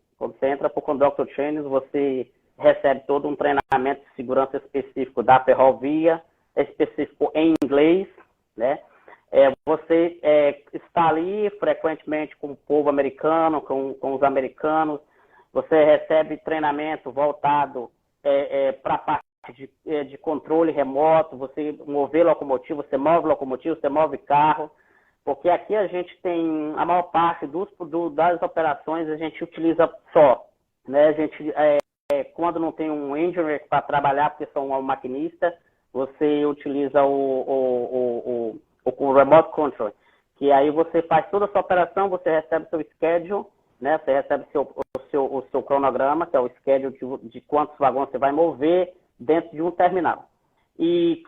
você recebe todo um treinamento de segurança específico da ferrovia, específico em inglês, né? Você está ali frequentemente com o povo americano, com os americanos. Você recebe treinamento voltado para a parte de controle remoto. Você move locomotiva, você move carro. Porque aqui a gente tem, a maior parte das operações a gente utiliza só, né? A gente, quando não tem um engineer para trabalhar, porque são um maquinista, você utiliza o remote control, que aí você faz toda a sua operação, você recebe seu schedule, né? Você recebe o seu cronograma, que é o schedule de quantos vagões você vai mover dentro de um terminal. E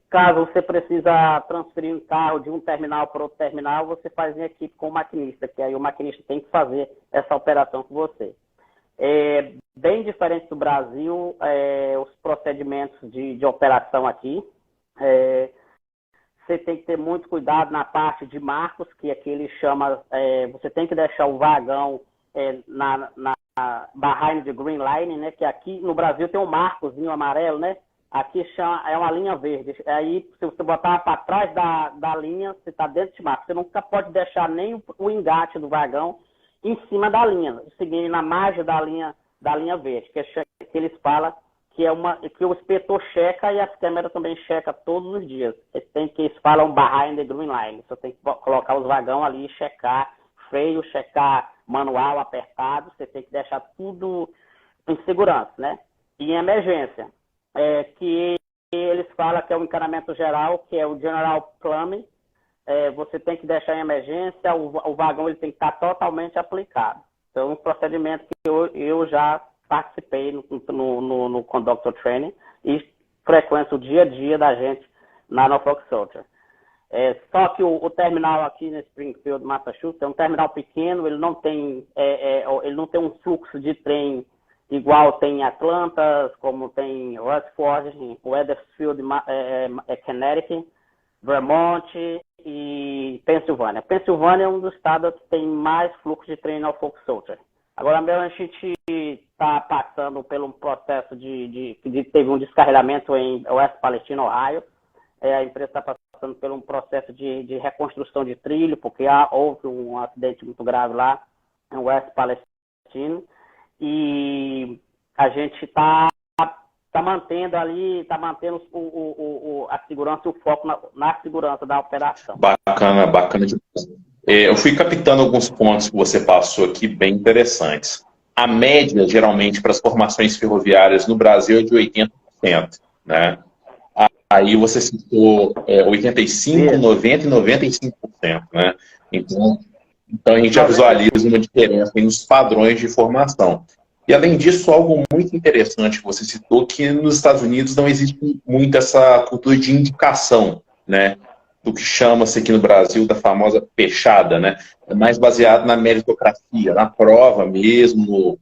caso você precisa transferir um carro de um terminal para outro terminal, você faz em equipe com o maquinista, que aí o maquinista tem que fazer essa operação com você. Bem diferente do Brasil, os procedimentos de operação aqui. Você tem que ter muito cuidado na parte de marcos, que aqui ele chama... você tem que deixar o vagão behind the green line, né? Que aqui no Brasil tem um marcozinho amarelo, né? Aqui é uma linha verde. Aí, se você botar para trás da linha, você está dentro de marco. Você nunca pode deixar nem o engate do vagão em cima da linha, seguindo na margem da linha verde, que eles falam que o inspetor checa, e as câmeras também checam todos os dias. Eles falam behind the green line. Você tem que colocar os vagões ali e checar freio, checar manual apertado. Você tem que deixar tudo em segurança, né? E em emergência, que eles falam que é o encanamento geral, que é o General Plumbing. Você tem que deixar em emergência, o vagão ele tem que estar totalmente aplicado. Então, um procedimento que eu já participei no Conductor Training e frequento o dia a dia da gente na Norfolk Southern. Só que o terminal aqui em Springfield, Massachusetts, é um terminal pequeno, ele não tem um fluxo de trem igual tem em Atlanta, como tem Rutherford, Wethersfield, Connecticut, Vermont e Pensilvânia. Pensilvânia é um dos estados que tem mais fluxo de trem na Norfolk Southern. Agora mesmo a gente está passando por um processo teve um descarregamento em West Palestine, Ohio. A empresa está passando por um processo de reconstrução de trilho, porque houve um acidente muito grave lá em West Palestine. E a gente está mantendo ali, a segurança, o foco na segurança da operação. Bacana demais. Eu fui captando alguns pontos que você passou aqui bem interessantes. A média, geralmente, para as formações ferroviárias no Brasil é de 80%, né? Aí você citou 85%, 90% e 95%, né? Então a gente já visualiza uma diferença nos padrões de formação. E, além disso, algo muito interessante que você citou, que nos Estados Unidos não existe muito essa cultura de indicação, né? Do que chama-se aqui no Brasil da famosa pechada, né? É mais baseado na meritocracia, na prova mesmo,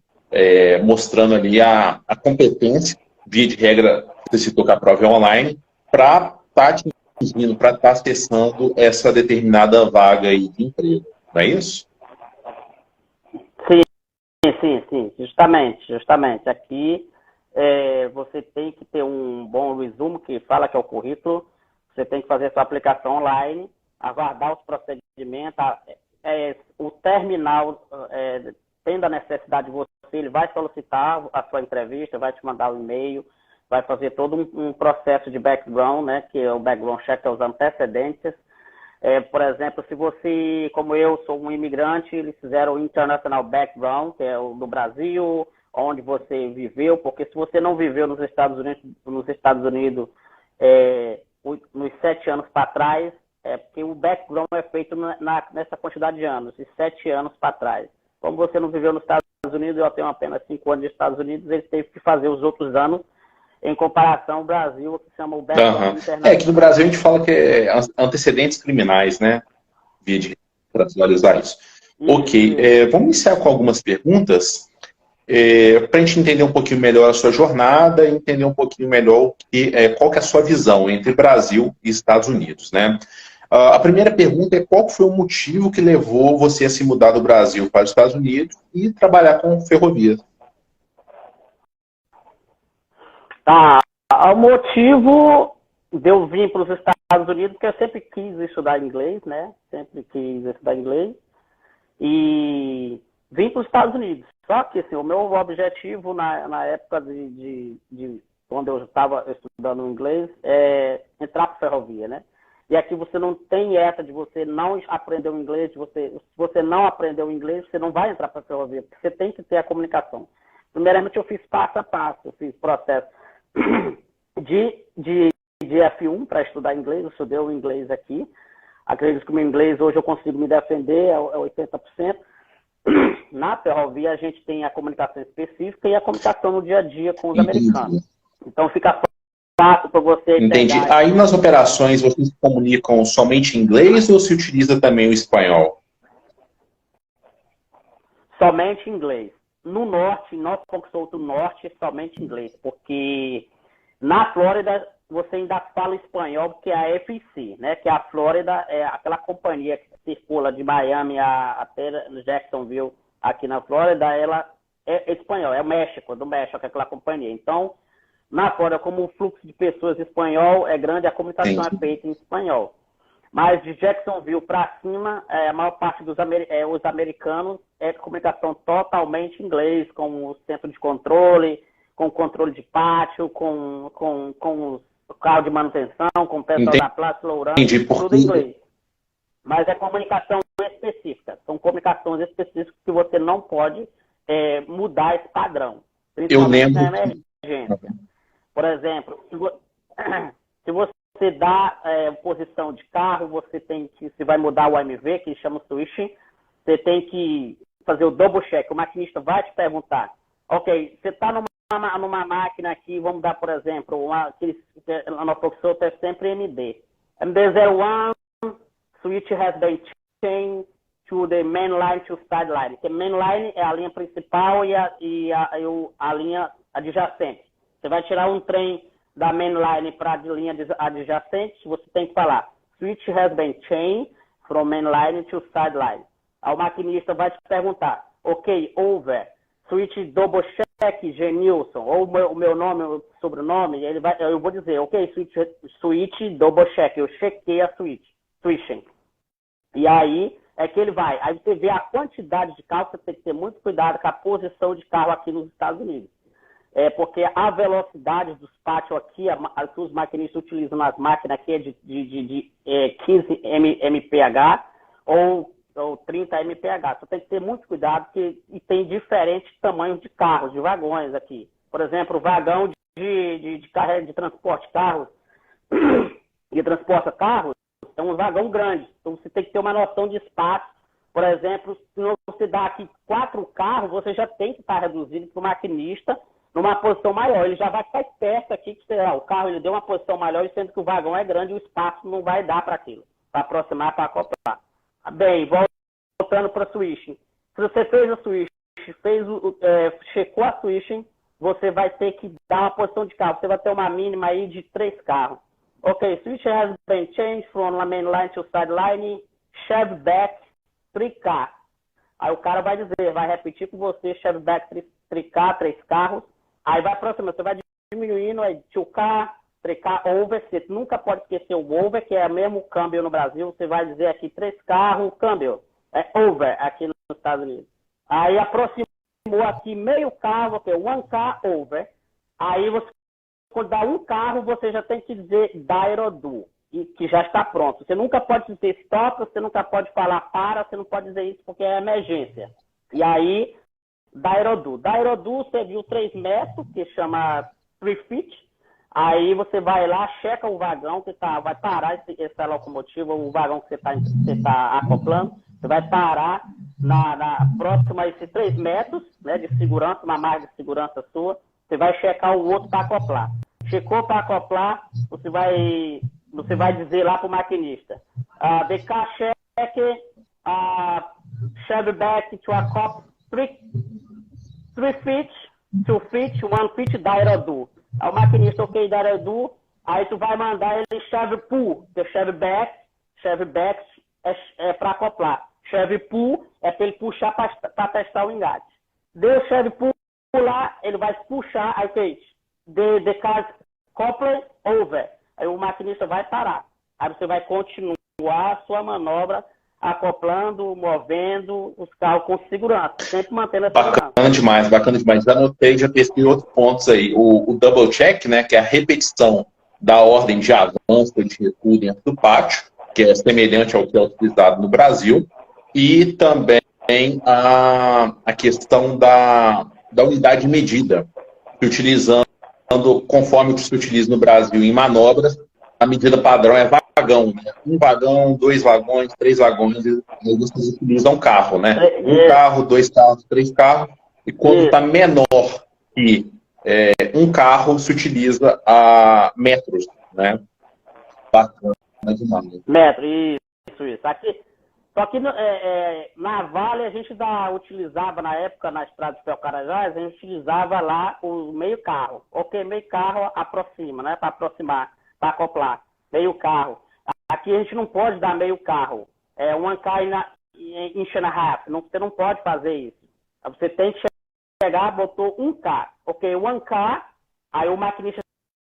mostrando ali a competência, via de regra, você citou que a prova é online, para estar atingindo, para estar acessando essa determinada vaga aí de emprego. Não é isso? Sim, justamente. Aqui você tem que ter um bom resumo, que fala que é o currículo, você tem que fazer sua aplicação online, aguardar os procedimentos, o terminal, tendo a necessidade de você, ele vai solicitar a sua entrevista, vai te mandar um e-mail, vai fazer todo um processo de background, né, que é o background check, é os antecedentes. Por exemplo, se você, como eu, sou um imigrante, eles fizeram o International Background, que é o do Brasil, onde você viveu, porque se você não viveu nos Estados Unidos nos 7 anos para trás, porque o background é feito nessa quantidade de anos, de 7 anos para trás. Como você não viveu nos Estados Unidos, eu tenho apenas 5 anos nos Estados Unidos, eles teve que fazer os outros anos em comparação ao Brasil, que se chama o background internacional. Aqui no Brasil a gente fala que é antecedentes criminais, né? Via de para visualizar isso. Ok, vamos iniciar com algumas perguntas para a gente entender um pouquinho melhor a sua jornada e entender um pouquinho melhor qual que é a sua visão entre Brasil e Estados Unidos, né? A primeira pergunta é qual foi o motivo que levou você a se mudar do Brasil para os Estados Unidos e trabalhar com ferrovias? O motivo de eu vir para os Estados Unidos, porque eu sempre quis estudar inglês, né? E vim para os Estados Unidos. Só que, assim, o meu objetivo na época quando eu estava estudando inglês é entrar para a ferrovia, né? E aqui você não tem essa de você não aprender o inglês, se você não aprender o inglês, você não vai entrar para a ferrovia, porque você tem que ter a comunicação. Primeiramente, eu fiz passo a passo, eu fiz processo de F1 para estudar inglês, eu estudei o inglês aqui. Acredito que o meu inglês hoje eu consigo me defender, é 80%. Na ferrovia a gente tem a comunicação específica e a comunicação no dia a dia com os americanos. Então fica fácil para você Entendi. Aí nas operações vocês se comunicam somente em inglês ou se utiliza também o espanhol? Somente em inglês. No norte, North South do Norte, somente inglês, porque na Flórida você ainda fala espanhol, porque é a FEC, né? Que a Flórida é aquela companhia que circula de Miami até Jacksonville, aqui na Flórida, ela é espanhol, é o México, do México, é aquela companhia. Então, na Flórida, como o fluxo de pessoas espanhol é grande, a comunicação é feita em espanhol. Mas de Jacksonville para cima, a maior parte dos os americanos é comunicação totalmente em inglês, com o centro de controle, com o controle de pátio, com o carro de manutenção, com o pessoal da Plaza Lourana, tudo em inglês. Mas é comunicação específica. São comunicações específicas que você não pode mudar esse padrão. Eu lembro. Na emergência. Por exemplo, se você dá posição de carro, você tem que, se vai mudar o AMV, que chama switching, você tem que fazer o double check. O maquinista vai te perguntar, ok, você está numa máquina aqui, vamos dar, por exemplo, na profissão é sempre MD. MD01, switch has been changed to the main line to side line. Que main line é a linha principal e a linha adjacente. Você vai tirar um trem da main line para a linha adjacente, você tem que falar switch has been changed from main line to side line. Aí o maquinista vai te perguntar, ok, over, switch double check, Genilson, ou o meu nome, o sobrenome, eu vou dizer, ok, switch double check, eu chequei a switching. E aí é que ele vai. Aí você vê a quantidade de carro, você tem que ter muito cuidado com a posição de carro aqui nos Estados Unidos. Porque a velocidade dos pátios aqui, que os maquinistas utilizam nas máquinas aqui é de 15 mph, ou ou 30 mph. Você tem que ter muito cuidado, e tem diferentes tamanhos de carros, de vagões aqui. Por exemplo, o vagão de carrega de transporte de carros, que transporta carros, é um vagão grande. Então você tem que ter uma noção de espaço. Por exemplo, se você dá aqui 4 carros, você já tem que estar reduzido para o maquinista numa posição maior. Ele já vai ficar esperto aqui, que o carro ele deu uma posição maior, e sendo que o vagão é grande, o espaço não vai dar para aquilo, para aproximar, para acoplar. Bem, voltando para a switching. Se você fez a switching, checou a switching, você vai ter que dar uma posição de carro. Você vai ter uma mínima aí de 3 carros. Ok, switch has been changed from main line to sideline, shove back 3K. Aí o cara vai dizer, vai repetir com você, shove back 3K, 3 carros. Aí vai aproximando, você vai diminuindo, aí 2K, 3K, over. Você nunca pode esquecer o over, que é o mesmo câmbio no Brasil. Você vai dizer aqui 3 carros, câmbio. É over aqui nos Estados Unidos. Aí aproximou aqui meio carro, ok, 1K over. Aí você, quando dá um carro, você já tem que dizer Dairodu, que já está pronto. Você nunca pode dizer stop, você nunca pode falar para, você não pode dizer isso porque é emergência. E aí, Dairodu. Dairodu, você viu 3 metros, que chama 3 feet. Aí você vai lá, checa o vagão, que vai parar essa locomotiva, o vagão que você tá acoplando. Você vai parar na próxima a esses 3 metros, né, de segurança, uma margem de segurança sua. Você vai checar o outro para acoplar. Checou para acoplar, você vai dizer lá para o maquinista. The car check, shove back to a cop 3 feet, 2 feet, 1 feet, Dairodu. Aí o maquinista, ok, Dairodu. Aí tu vai mandar ele shove pull, que shove back é para acoplar. Shove pull é para ele puxar para testar o engate. Deu shove pull lá, ele vai puxar, aí fez the car coupler over. Aí o maquinista vai parar. Aí você vai continuar a sua manobra acoplando, movendo os carros com segurança, sempre mantendo a segurança. Bacana demais. Já anotei, já pesquei outros pontos aí. O double check, né, que é a repetição da ordem de avanço e de recuo dentro do pátio, que é semelhante ao que é utilizado no Brasil, e também a questão da unidade de medida, utilizando, conforme o que se utiliza no Brasil em manobras, a medida padrão é vagão, né? 1 vagão, 2 vagões, 3 vagões, e vocês utilizam carro, né? 1 carro, 2 carros, 3 carros, e quando está menor que 1 carro, se utiliza a metros, né? Bacana demais. Metro, isso. Aqui, só que na Vale a gente utilizava, na época, na estrada de Ferro-Carajás, a gente utilizava lá o meio carro. Ok, meio carro aproxima, né? Para aproximar, para acoplar. Meio carro. Aqui a gente não pode dar meio carro. 1K inch and a half. Você não pode fazer isso. Você tem que chegar, botou 1K. Ok, 1K, aí o maquinista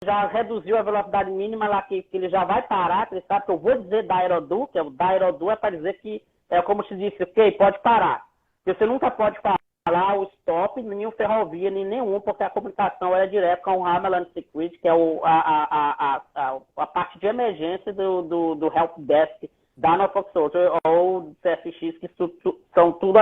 já reduziu a velocidade mínima lá que ele já vai parar, que ele sabe que eu vou dizer Dairodu, que o Dairodu é para dizer que é como se disse, ok, pode parar. Você nunca pode falar o stop, nem o ferrovia, nem nenhum, porque a comunicação é direta com o Hammerland Security, que é a parte de emergência do Help Desk da Norfolk Southern ou do CFX, que são tudo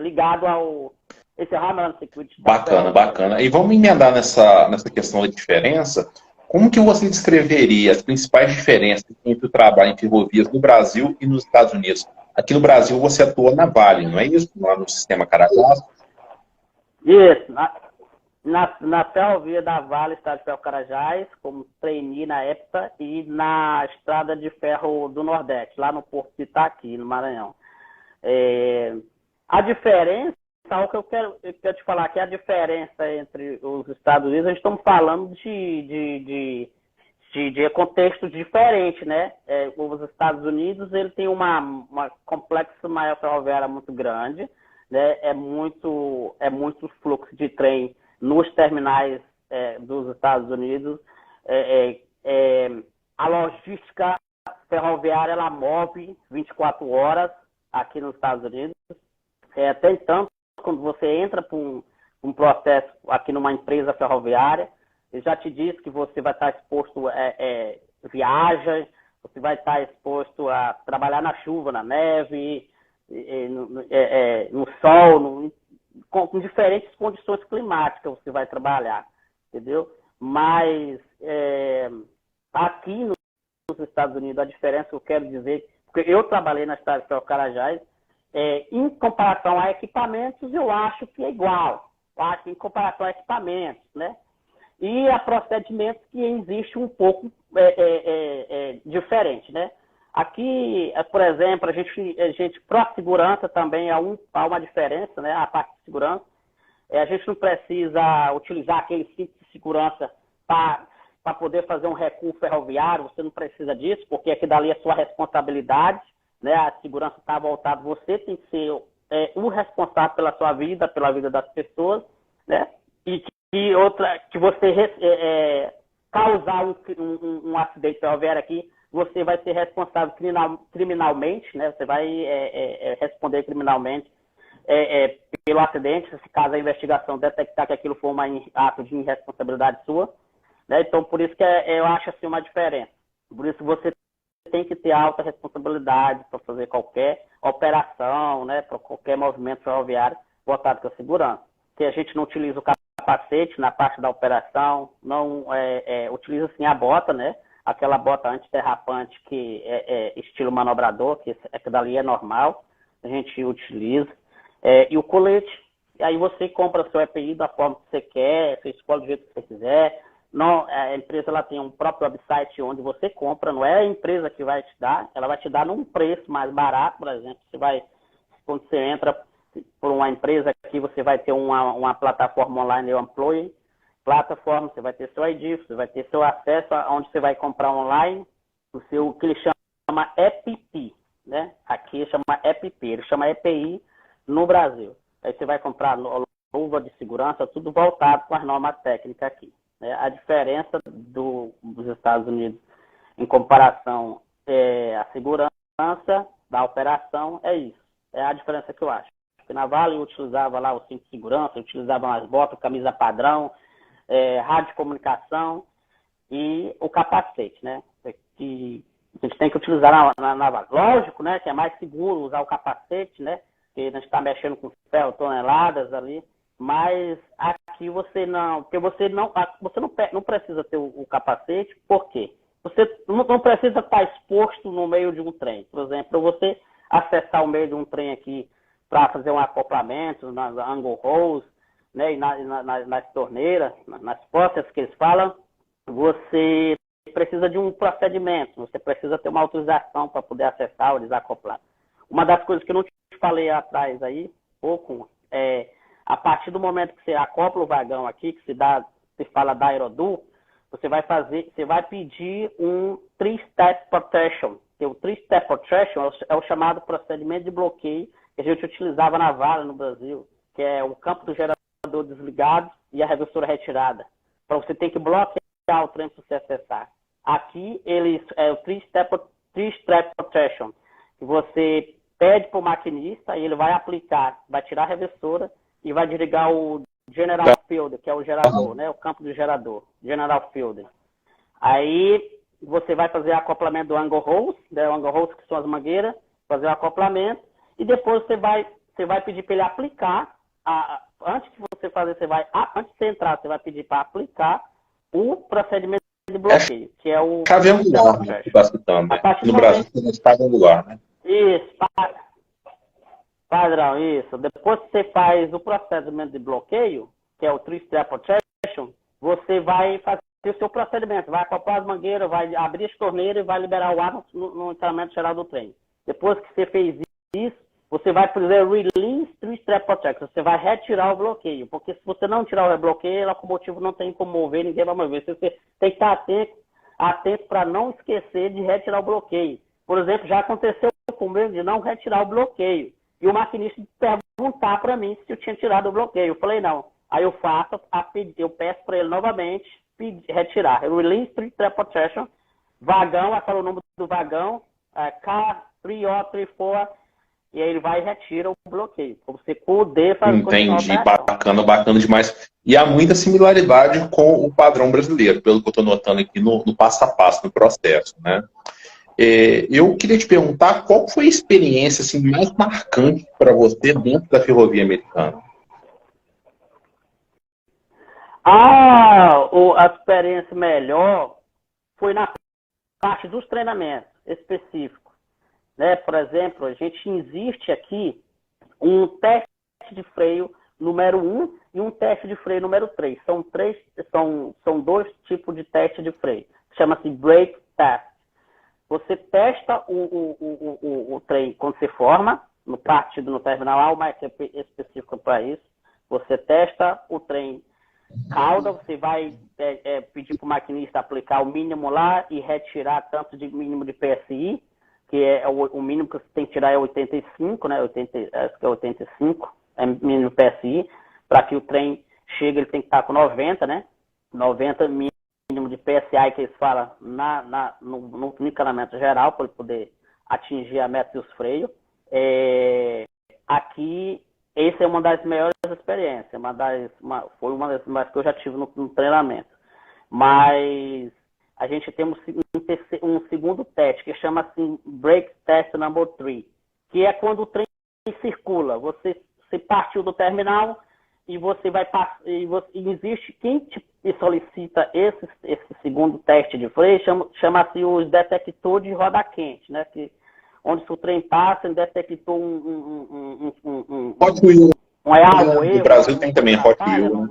ligado ao esse Hammerland Security. Bacana. E vamos emendar nessa questão da diferença. Como que você descreveria as principais diferenças entre o trabalho em ferrovias no Brasil e nos Estados Unidos? Aqui no Brasil você atua na Vale, não é isso? Lá no sistema Carajás? Isso. Na ferrovia da Vale, Estrada de Ferro Carajás, como trainee na época, e na Estrada de Ferro do Nordeste, lá no Porto de Itaqui, no Maranhão. A diferença, o que eu quero te falar aqui, a diferença entre os Estados Unidos, a gente estamos falando de contextos diferentes, né? Os Estados Unidos, ele tem uma complexo maior ferroviária muito grande, né? É muito fluxo de trem nos terminais dos Estados Unidos. A logística ferroviária, ela move 24 horas aqui nos Estados Unidos. Até então, quando você entra para um processo aqui numa empresa ferroviária, ele já te diz que você vai estar exposto a viagens, você vai estar exposto a trabalhar na chuva, na neve, no sol, com diferentes condições climáticas você vai trabalhar, entendeu? Mas aqui nos Estados Unidos, a diferença que eu quero dizer, porque eu trabalhei na estrada de Carajás, em comparação a equipamentos, eu acho que é igual. Eu acho que em comparação a equipamentos, né? E a procedimentos que existe um pouco diferente, né? Aqui, por exemplo, a gente para segurança também há uma diferença, né? A parte de segurança, a gente não precisa utilizar aquele cinto de segurança para poder fazer um recuo ferroviário, você não precisa disso, porque aqui dali é sua responsabilidade, né? A segurança está voltada, você tem que ser o responsável pela sua vida, pela vida das pessoas, né? E que você causar um acidente ferroviário aqui, você vai ser responsável criminalmente, né? Você vai responder criminalmente pelo acidente, se caso a investigação detectar que aquilo foi um ato de irresponsabilidade sua, né? Então, por isso que eu acho assim uma diferença. Por isso você tem que ter alta responsabilidade para fazer qualquer operação, né? Para qualquer movimento ferroviário voltado para a segurança. Que a gente não utiliza o capacete na parte da operação, não utiliza sim a bota, né? Aquela bota antiderrapante que estilo manobrador, que dali é normal, a gente utiliza. E o colete, aí você compra o seu EPI da forma que você quer, você escolhe do jeito que você quiser. Não, a empresa ela tem um próprio website onde você compra, não é a empresa que vai te dar, ela vai te dar num preço mais barato, por exemplo. Quando você entra por uma empresa aqui, você vai ter uma plataforma online, o Employee plataforma, você vai ter seu ID, você vai ter seu acesso aonde você vai comprar online, o que ele chama EPI, né? Aqui chama EPI, ele chama EPI no Brasil. Aí você vai comprar luva de segurança, tudo voltado com as normas técnicas aqui, né? A diferença dos Estados Unidos em comparação à segurança da operação é isso. É a diferença que eu acho. Porque na Vale eu utilizava lá o cinto de segurança, eu utilizava as botas, camisa padrão, rádio de comunicação e o capacete, né? Que a gente tem que utilizar na Vale. Lógico, né? Que é mais seguro usar o capacete, né? Porque a gente está mexendo com ferro, toneladas ali. Mas aqui você não precisa ter o capacete. Por quê? Você não precisa estar exposto no meio de um trem. Por exemplo, para você acessar o meio de um trem aqui para fazer um acoplamento nas angle holes, né, e nas torneiras, nas portas que eles falam, você precisa de um procedimento, você precisa ter uma autorização para poder acessar ou desacoplar. Uma das coisas que eu não te falei atrás aí, pouco, a partir do momento que você acopla o vagão aqui, que se fala da Aerodu, você vai pedir um 3-step protection. O 3-step protection é o chamado procedimento de bloqueio que a gente utilizava na Vale no Brasil, que é o campo do gerador desligado e a reversora retirada. Para você ter que bloquear o trem para você acessar. Aqui, o 3-step protection, que você pede para o maquinista e ele vai aplicar, vai tirar a reversora e vai desligar o General Field, que é o gerador, né? O campo do gerador, General Field. Aí você vai fazer o acoplamento do angle hose, né? O angle hose que são as mangueiras, fazer o acoplamento e depois você vai pedir para ele aplicar. Antes de você fazer, antes de você entrar, você vai pedir para aplicar o procedimento de bloqueio, que é o chave angular, né, que está citando. No Brasil, tem chave angular, né? Isso, padrão, isso. Depois que você faz o procedimento de bloqueio, que é o 3-step protection, você vai fazer o seu procedimento, vai acoplar as mangueiras, vai abrir as torneiras e vai liberar o ar no encanamento geral do trem. Depois que você fez isso, você vai fazer release 3-step protection, você vai retirar o bloqueio, porque se você não tirar o bloqueio, o locomotivo não tem como mover, ninguém vai mover. Você tem que estar atento para não esquecer de retirar o bloqueio. Por exemplo, já aconteceu comigo de não retirar o bloqueio. E o maquinista perguntar para mim se eu tinha tirado o bloqueio. Eu falei, não. Aí eu peço para ele novamente retirar. Release 3-step protection, vagão, aquele é o número do vagão, K3034, e aí ele vai e retira o bloqueio. Para você poder fazer. Entendi, bacana demais. E há muita similaridade com o padrão brasileiro, pelo que eu estou notando aqui no passo a passo, no processo, né? Eu queria te perguntar qual foi a experiência assim, mais marcante para você dentro da ferrovia americana? A experiência melhor foi na parte dos treinamentos específicos, né? Por exemplo, a gente existe aqui um teste de freio número 1 e um teste de freio número 3. São dois tipos de teste de freio. Chama-se brake test. Você testa o trem quando se forma, no partido, no terminal, há uma equipe específica para isso. Você testa o trem cauda, você vai pedir para o maquinista aplicar o mínimo lá e retirar tanto de mínimo de PSI, que é o mínimo que você tem que tirar é 85, né? Acho que é 85, é mínimo PSI, para que o trem chegue, ele tem que estar com 90, né? 90 mínimo de PSI, que eles falam no encanamento geral, para ele poder atingir a meta dos freios. Aqui, essa é uma das melhores experiências, foi uma das mais que eu já tive no treinamento. Mas a gente tem um segundo teste, que chama assim Brake Test Number 3, que é quando o trem circula. Você partiu do terminal e você vai passar. E existe quem te solicita esse segundo teste de freio, chama-se os detectores de roda quente, né? Onde se o trem passa, ele detectou Hot Wheel. erro. No Brasil tem também Hot Wheel. Né?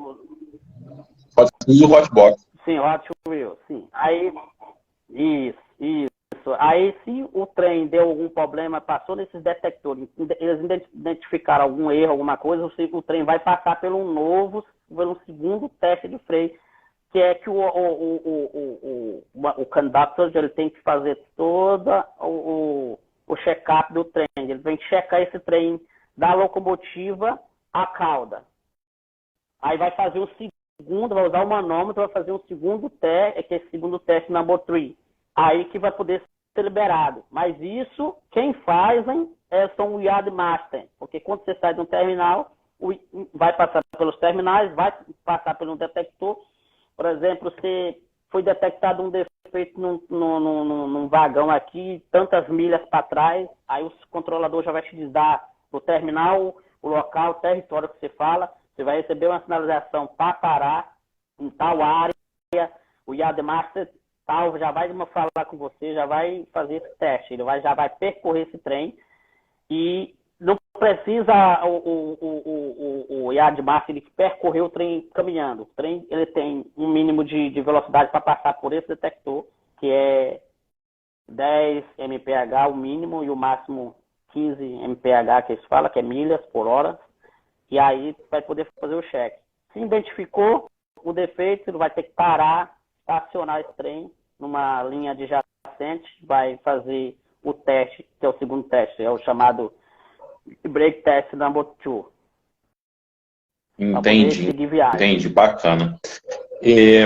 Hot Wheel e Hot Box. Sim, Hot Wheel, sim. Aí, isso. Aí, se o trem deu algum problema, passou nesses detectores, eles identificaram algum erro, alguma coisa, o trem vai passar pelo segundo teste de freio, que é que o conductor, ele tem que fazer todo o check-up do trem. Ele tem que checar esse trem da locomotiva à cauda. Aí vai fazer o segundo, vai usar o manômetro, vai fazer um segundo teste, que é esse segundo teste number 3. Aí que vai poder ser liberado. Mas isso, quem fazem são o Yard Master. Porque quando você sai de um terminal, vai passar pelos terminais, vai passar pelo detector. Por exemplo, se foi detectado um defeito num vagão aqui, tantas milhas para trás, aí o controlador já vai te dar o terminal, o local, o território que você fala. Você vai receber uma sinalização para parar em tal área. O Yard Master já vai falar com você, já vai fazer esse teste. Ele já vai percorrer esse trem e não precisa o Yard Master ele percorrer o trem caminhando. O trem ele tem um mínimo de velocidade para passar por esse detector, que é 10 mph o mínimo e o máximo 15 mph que eles falam, que é milhas por hora. E aí vai poder fazer o cheque. Se identificou o defeito, ele vai ter que parar, estacionar esse trem numa linha adjacente, vai fazer o teste, que é o segundo teste, é o chamado Brake Test Number 2. Entendi, bacana.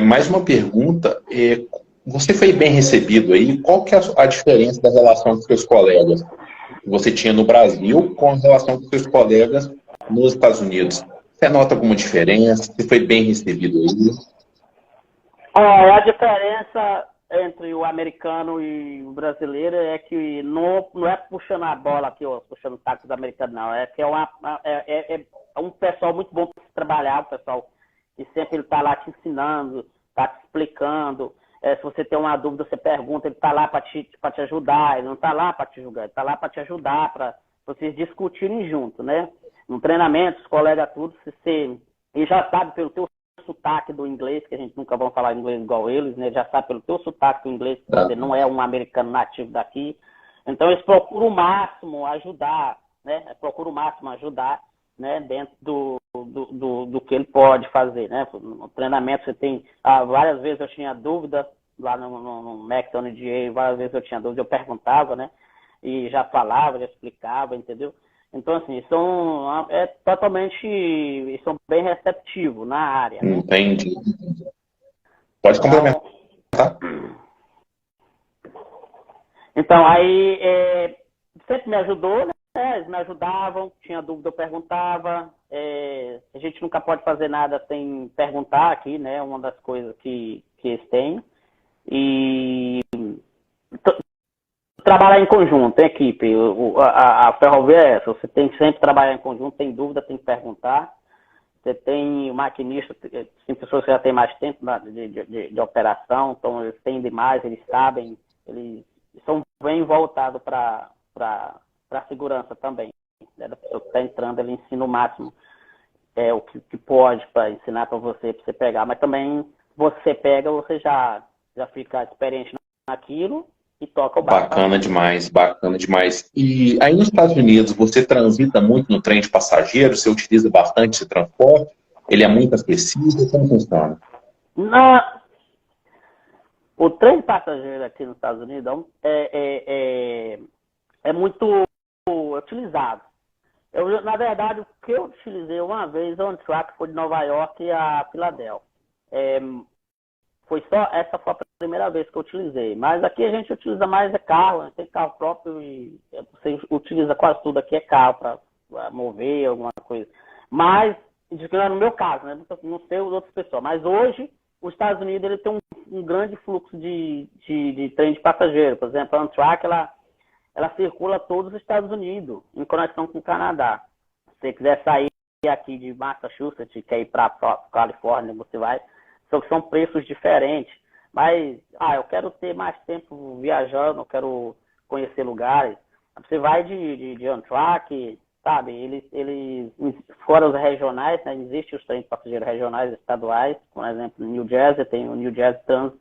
Mais uma pergunta, você foi bem recebido aí, qual que é a diferença da relação com seus colegas que você tinha no Brasil com a relação com seus colegas nos Estados Unidos? Você nota alguma diferença? Você foi bem recebido aí? A diferença entre o americano e o brasileiro é que não é puxando a bola aqui, puxando o taco do americano, não. É que é um pessoal muito bom para se trabalhar, um pessoal que sempre ele está lá te ensinando, está te explicando. Se você tem uma dúvida, você pergunta, ele está lá para te ajudar, ele não está lá para te julgar, ele está lá para te ajudar, para vocês discutirem junto, né? No treinamento, os colegas tudo, ele já sabe pelo teu sotaque do inglês, que a gente nunca vai falar inglês igual eles, né? Já sabe pelo teu sotaque do inglês, que você não é um americano nativo daqui. Então, eles procuram o máximo ajudar, né? Né? Dentro do que ele pode fazer, né? No treinamento, você tem... várias vezes eu tinha dúvida, lá no McDonald's, várias vezes eu tinha dúvida, eu perguntava, né? E já falava, já explicava, entendeu? Então, assim, são bem receptivos na área. Né? Entendi. Pode complementar. Então, aí, sempre me ajudou, né? Eles me ajudavam, tinha dúvida, eu perguntava. A gente nunca pode fazer nada sem perguntar aqui, né? Uma das coisas que eles têm. E trabalhar em conjunto, em equipe. A ferrovia é essa, você tem que sempre trabalhar em conjunto, tem dúvida, tem que perguntar. Você tem maquinista, tem pessoas que já têm mais tempo de operação, então eles têm demais, eles sabem, eles são bem voltados para a segurança também. Né? Da pessoa que está entrando, ele ensina o máximo o que pode para ensinar para você pegar. Mas também você pega, você já fica experiente naquilo e toca o barco. Bacana demais, bacana demais. E aí nos Estados Unidos, você transita muito no trem de passageiros? Você utiliza bastante esse transporte? Ele é muito acessível? Como funciona? O trem de passageiro aqui nos Estados Unidos é muito utilizado. Na verdade, o que eu utilizei uma vez, o Amtrak, foi de Nova York a Filadélfia. Essa foi a primeira vez que eu utilizei. Mas aqui a gente utiliza mais carro, né? Tem carro próprio e você utiliza quase tudo aqui é carro para mover alguma coisa. Mas, isso não é no meu caso, né? Não sei as outras pessoas. Mas hoje, os Estados Unidos ele tem um grande fluxo de trem de passageiro. Por exemplo, a Amtrak, ela circula todos os Estados Unidos, em conexão com o Canadá. Se você quiser sair aqui de Massachusetts e quer ir para Califórnia, você vai. Só que são preços diferentes. Mas, eu quero ter mais tempo viajando, eu quero conhecer lugares. Você vai de Amtrak, sabe? Eles fora os regionais, né? Existem os trens de passageiros regionais estaduais. Por exemplo, New Jersey, tem o New Jersey Transit,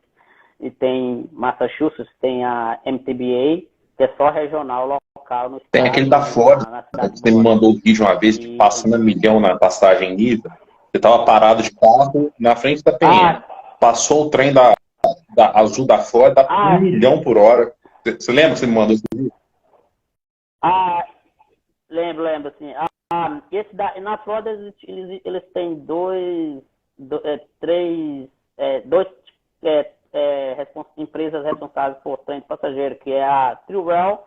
e tem Massachusetts, tem a MTBA, que é só regional, local no estado. Tem aquele da Flórida, você me mandou o vídeo uma vez, que passando a milhão na passagem nível. Você estava parado de carro na frente da PM. Passou o trem da Azul da Flórida a 1 milhão por hora. Você lembra que você me mandou esse vídeo? Lembro, assim. Na Flórida, eles têm empresas responsáveis por trem de passageiro, que é a Trilrail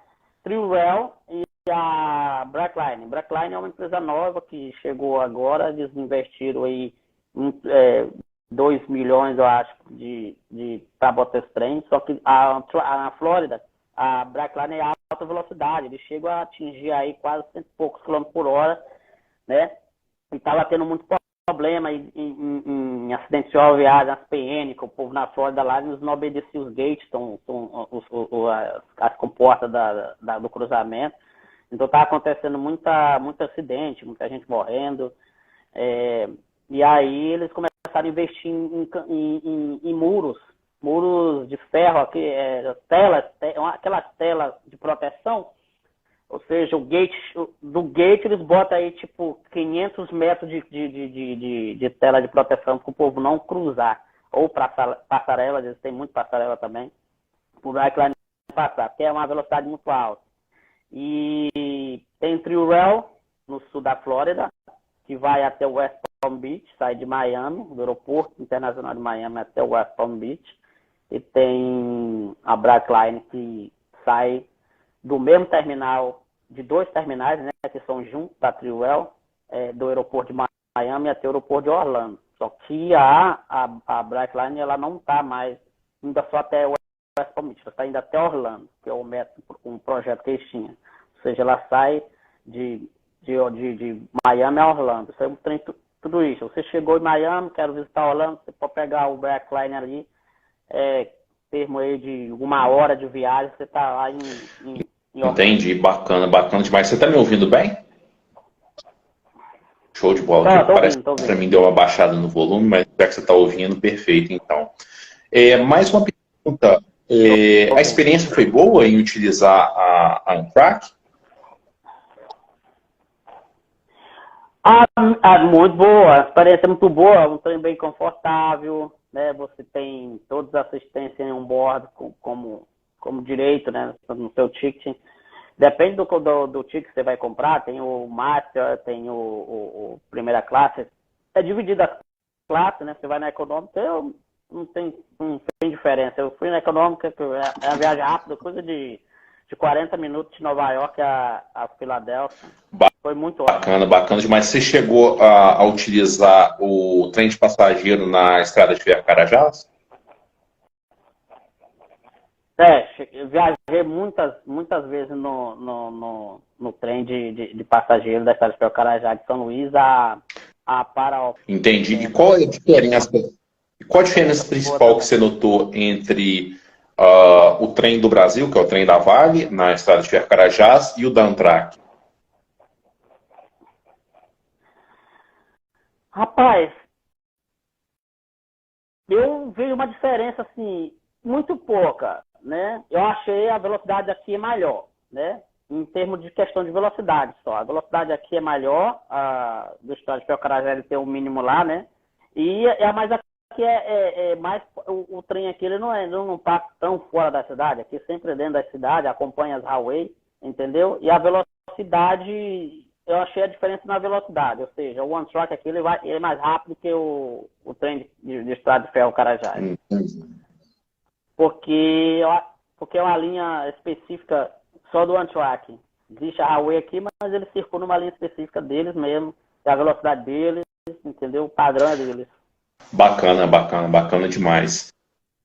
e a Brightline. Brightline é uma empresa nova que chegou agora, eles investiram aí 2 milhões, eu acho, para botar esse trem, só que na Flórida, a Brightline é alta velocidade, eles chegam a atingir aí quase 100 e poucos quilômetros por hora, né? E estava tendo muito problema em acidentes rodoviários, nas PN, que o povo na Flórida lá, eles não obedeciam os gates, as comportas do cruzamento. Então estava acontecendo muito acidente, muita gente morrendo. E aí eles começaram a investir em muros de ferro, aquelas telas de proteção. Ou seja, do gate eles botam aí tipo 500 metros de tela de proteção para o povo não cruzar. Ou passarelas, eles têm muito passarela também, por aí que lá não passar, porque é uma velocidade muito alta. E tem Trilrail no sul da Flórida, que vai até o West Palm Beach, sai de Miami, do aeroporto internacional de Miami até o West Palm Beach. E tem a Brightline, que sai do mesmo terminal, de 2 terminais, né, que são juntos da Trilrail, do aeroporto de Miami até o aeroporto de Orlando. Só que a Brightline, ela não está mais, ainda só até o West Palm Beach, ela está indo até Orlando, que é um projeto que eles tinham. Ou seja, ela sai de Miami a Orlando. Isso é um trem, tudo isso. Você chegou em Miami, quero visitar Orlando, você pode pegar o Brightline ali, termo aí de 1 hora de viagem, você está lá em Entendi, bacana demais. Você está me ouvindo bem? Show de bola. Parece que para mim deu uma baixada no volume, mas já que você está ouvindo, perfeito, então. Mais uma pergunta. A experiência foi boa em utilizar a Amtrak? Muito boa, a experiência é muito boa, um trem bem confortável, né? Você tem todas as assistências em on-board como direito, né? No seu ticket. Depende do ticket que você vai comprar, tem o Master, tem o Primeira Classe. É dividido as classes, né? Você vai na Econômica, não tem diferença. Eu fui na Econômica, que é uma viagem rápida, coisa de 40 minutos de Nova York a Filadélfia. Foi muito ótimo. Bacana demais. Você chegou a utilizar o trem de passageiro na estrada de ferro Carajás? Eu viajei muitas vezes no trem de passageiro da Estrada de Ferro Carajás de São Luís para... Entendi. E qual é a diferença? Qual a diferença principal que você notou entre o trem do Brasil, que é o trem da Vale, na Estrada de Ferro Carajás, e o da Amtrak? Rapaz, eu vi uma diferença, assim, muito pouca, né? Eu achei a velocidade aqui maior, né? Em termos de questão de velocidade só. A velocidade aqui é maior, do Estrada de Ferro Carajás ele tem o mínimo lá, né? E mais aqui mais o trem aqui ele não passa tão fora da cidade, aqui sempre dentro da cidade, acompanha as highways, entendeu? E a velocidade, eu achei a diferença na velocidade, ou seja, o Amtrak aqui ele é mais rápido que o trem de Estrada de Ferro Carajás. Porque é uma linha específica só do Amtrak. Existe a highway aqui, mas eles circulam numa linha específica deles mesmo, e a velocidade deles, entendeu? O padrão é deles. Bacana demais.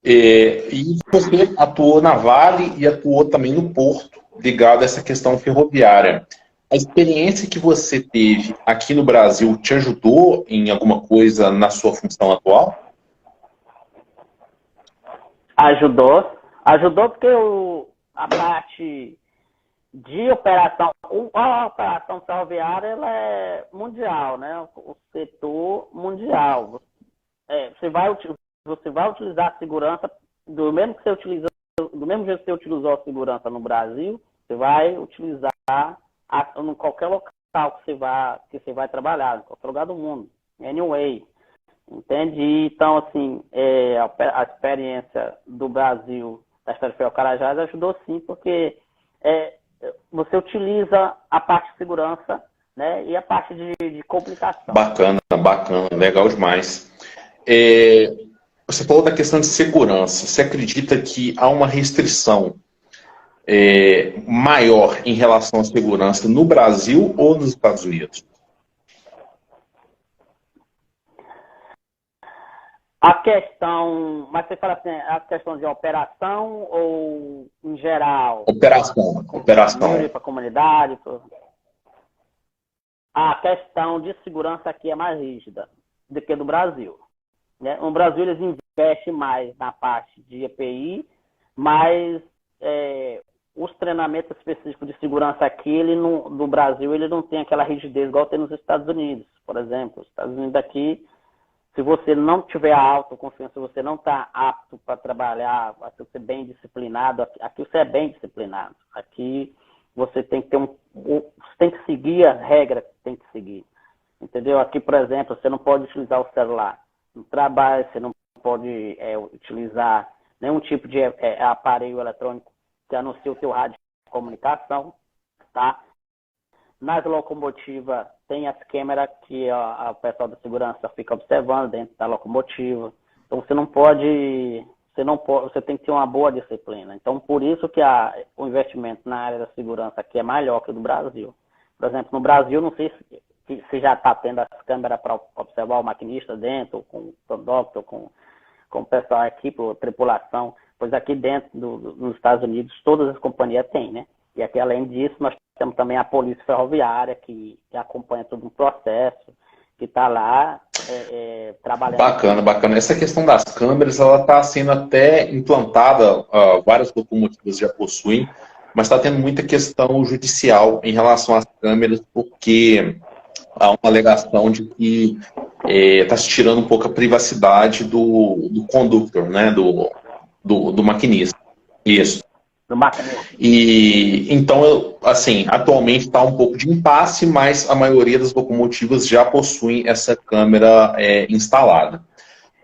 E você atuou na Vale e atuou também no Porto, ligado a essa questão ferroviária. A experiência que você teve aqui no Brasil te ajudou em alguma coisa na sua função atual? Ajudou porque a parte de operação, a operação ferroviária ela é mundial, né? O setor mundial. Você vai utilizar a segurança do mesmo jeito que você utilizou a segurança no Brasil, você vai utilizar em qualquer local que você vai trabalhar, em qualquer lugar do mundo, anyway, entende? Então, assim, a experiência do Brasil da Estrada de Ferro Carajás ajudou sim, porque você utiliza a parte de segurança, né, e a parte de comunicação. Bacana, legal demais. Você falou da questão de segurança. Você acredita que há uma restrição maior em relação à segurança no Brasil ou nos Estados Unidos? A questão, mas você fala assim, a questão de operação ou em geral? Operação. Para a comunidade. A questão de segurança aqui é mais rígida do que no Brasil. Né? No Brasil eles investem mais na parte de EPI, mas os treinamentos específicos de segurança aqui, no Brasil, ele não tem aquela rigidez igual tem nos Estados Unidos, por exemplo. Os Estados Unidos aqui, se você não tiver a autoconfiança, se você não está apto para trabalhar, você ser bem disciplinado, aqui você é bem disciplinado. Aqui você tem que você tem que seguir as regras que tem que seguir. Entendeu? Aqui, por exemplo, você não pode utilizar o celular no trabalho, você não pode utilizar nenhum tipo de aparelho eletrônico que anuncie o teu rádio de comunicação, tá? Nas locomotivas tem as câmeras que o pessoal da segurança fica observando dentro da locomotiva. Então você tem que ter uma boa disciplina. Então por isso que o investimento na área da segurança aqui é maior que o do Brasil. Por exemplo, no Brasil, não sei se já está tendo as câmeras para observar o maquinista dentro, com o conductor, com o pessoal aqui, a tripulação. Pois aqui dentro nos Estados Unidos, todas as companhias têm, né? E aqui, além disso, nós temos também a polícia ferroviária, que acompanha todo um processo, que está lá trabalhando. Bacana. Essa questão das câmeras, ela está sendo até implantada, várias locomotivas já possuem, mas está tendo muita questão judicial em relação às câmeras, porque há uma alegação de que está se tirando um pouco a privacidade do conductor, né? Do maquinista. Isso. Do maquinista. E então, assim, atualmente está um pouco de impasse, mas a maioria das locomotivas já possuem essa câmera instalada.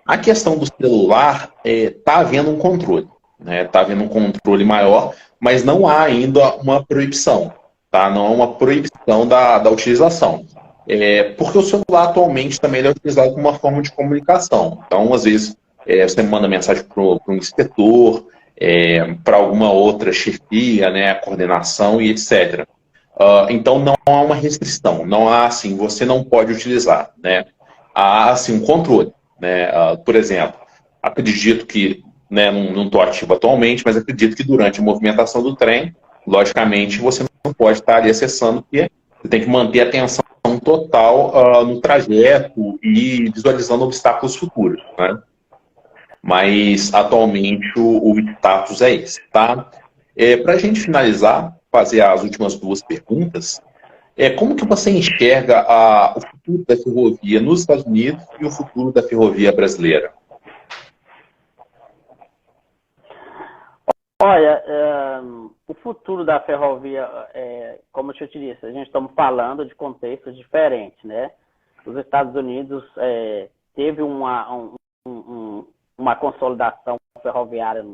A questão do celular, está havendo um controle, né? Está havendo um controle maior, mas não há ainda uma proibição, tá? Não há uma proibição da utilização. Porque o celular atualmente também é utilizado como uma forma de comunicação. Então, às vezes, você manda mensagem para um inspetor, para alguma outra chefia, né, coordenação e etc. Então, não há uma restrição. Não há, assim, você não pode utilizar, né? Há, assim, um controle, né? Por exemplo, acredito que né? Não estou ativo atualmente, mas acredito que durante a movimentação do trem, logicamente, você não pode estar ali acessando, porque você tem que manter a atenção total no trajeto e visualizando obstáculos futuros, né? Mas atualmente o status é esse, tá? Para a gente finalizar, fazer as últimas duas perguntas, como que você enxerga o futuro da ferrovia nos Estados Unidos e o futuro da ferrovia brasileira? Olha, o futuro da ferrovia, como eu te disse, a gente estamos falando de contextos diferentes, né? Os Estados Unidos teve uma consolidação ferroviária,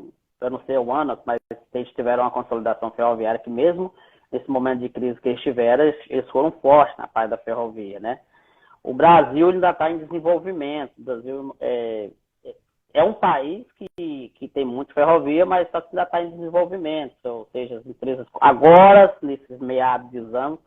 eu não sei o ano, mas eles tiveram uma consolidação ferroviária que mesmo nesse momento de crise que eles tiveram, eles foram fortes na parte da ferrovia, né? O Brasil ainda está em desenvolvimento. O Brasil é um país que tem muito ferrovia, mas só que ainda está em desenvolvimento. Ou seja, as empresas agora, nesses meados de anos,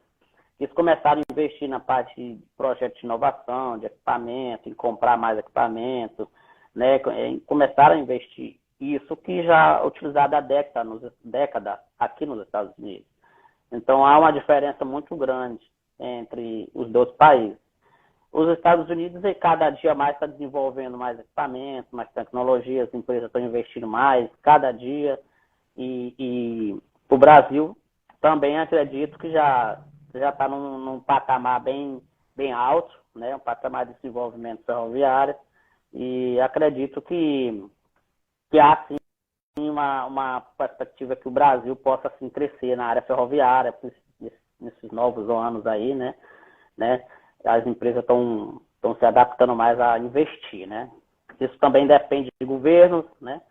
eles começaram a investir na parte de projetos de inovação, de equipamento, em comprar mais equipamento, né? Começaram a investir. Isso que já é utilizado há décadas aqui nos Estados Unidos. Então, há uma diferença muito grande entre os dois países. Os Estados Unidos, cada dia mais, está desenvolvendo mais equipamentos, mais tecnologias, as empresas estão investindo mais, cada dia. E o Brasil também acredito que já está num patamar bem alto, né? Um patamar de desenvolvimento ferroviário. E acredito que há, sim, uma perspectiva que o Brasil possa, assim, crescer na área ferroviária, nesses novos anos aí, né? As empresas estão se adaptando mais a investir, né? Isso também depende de governos, né?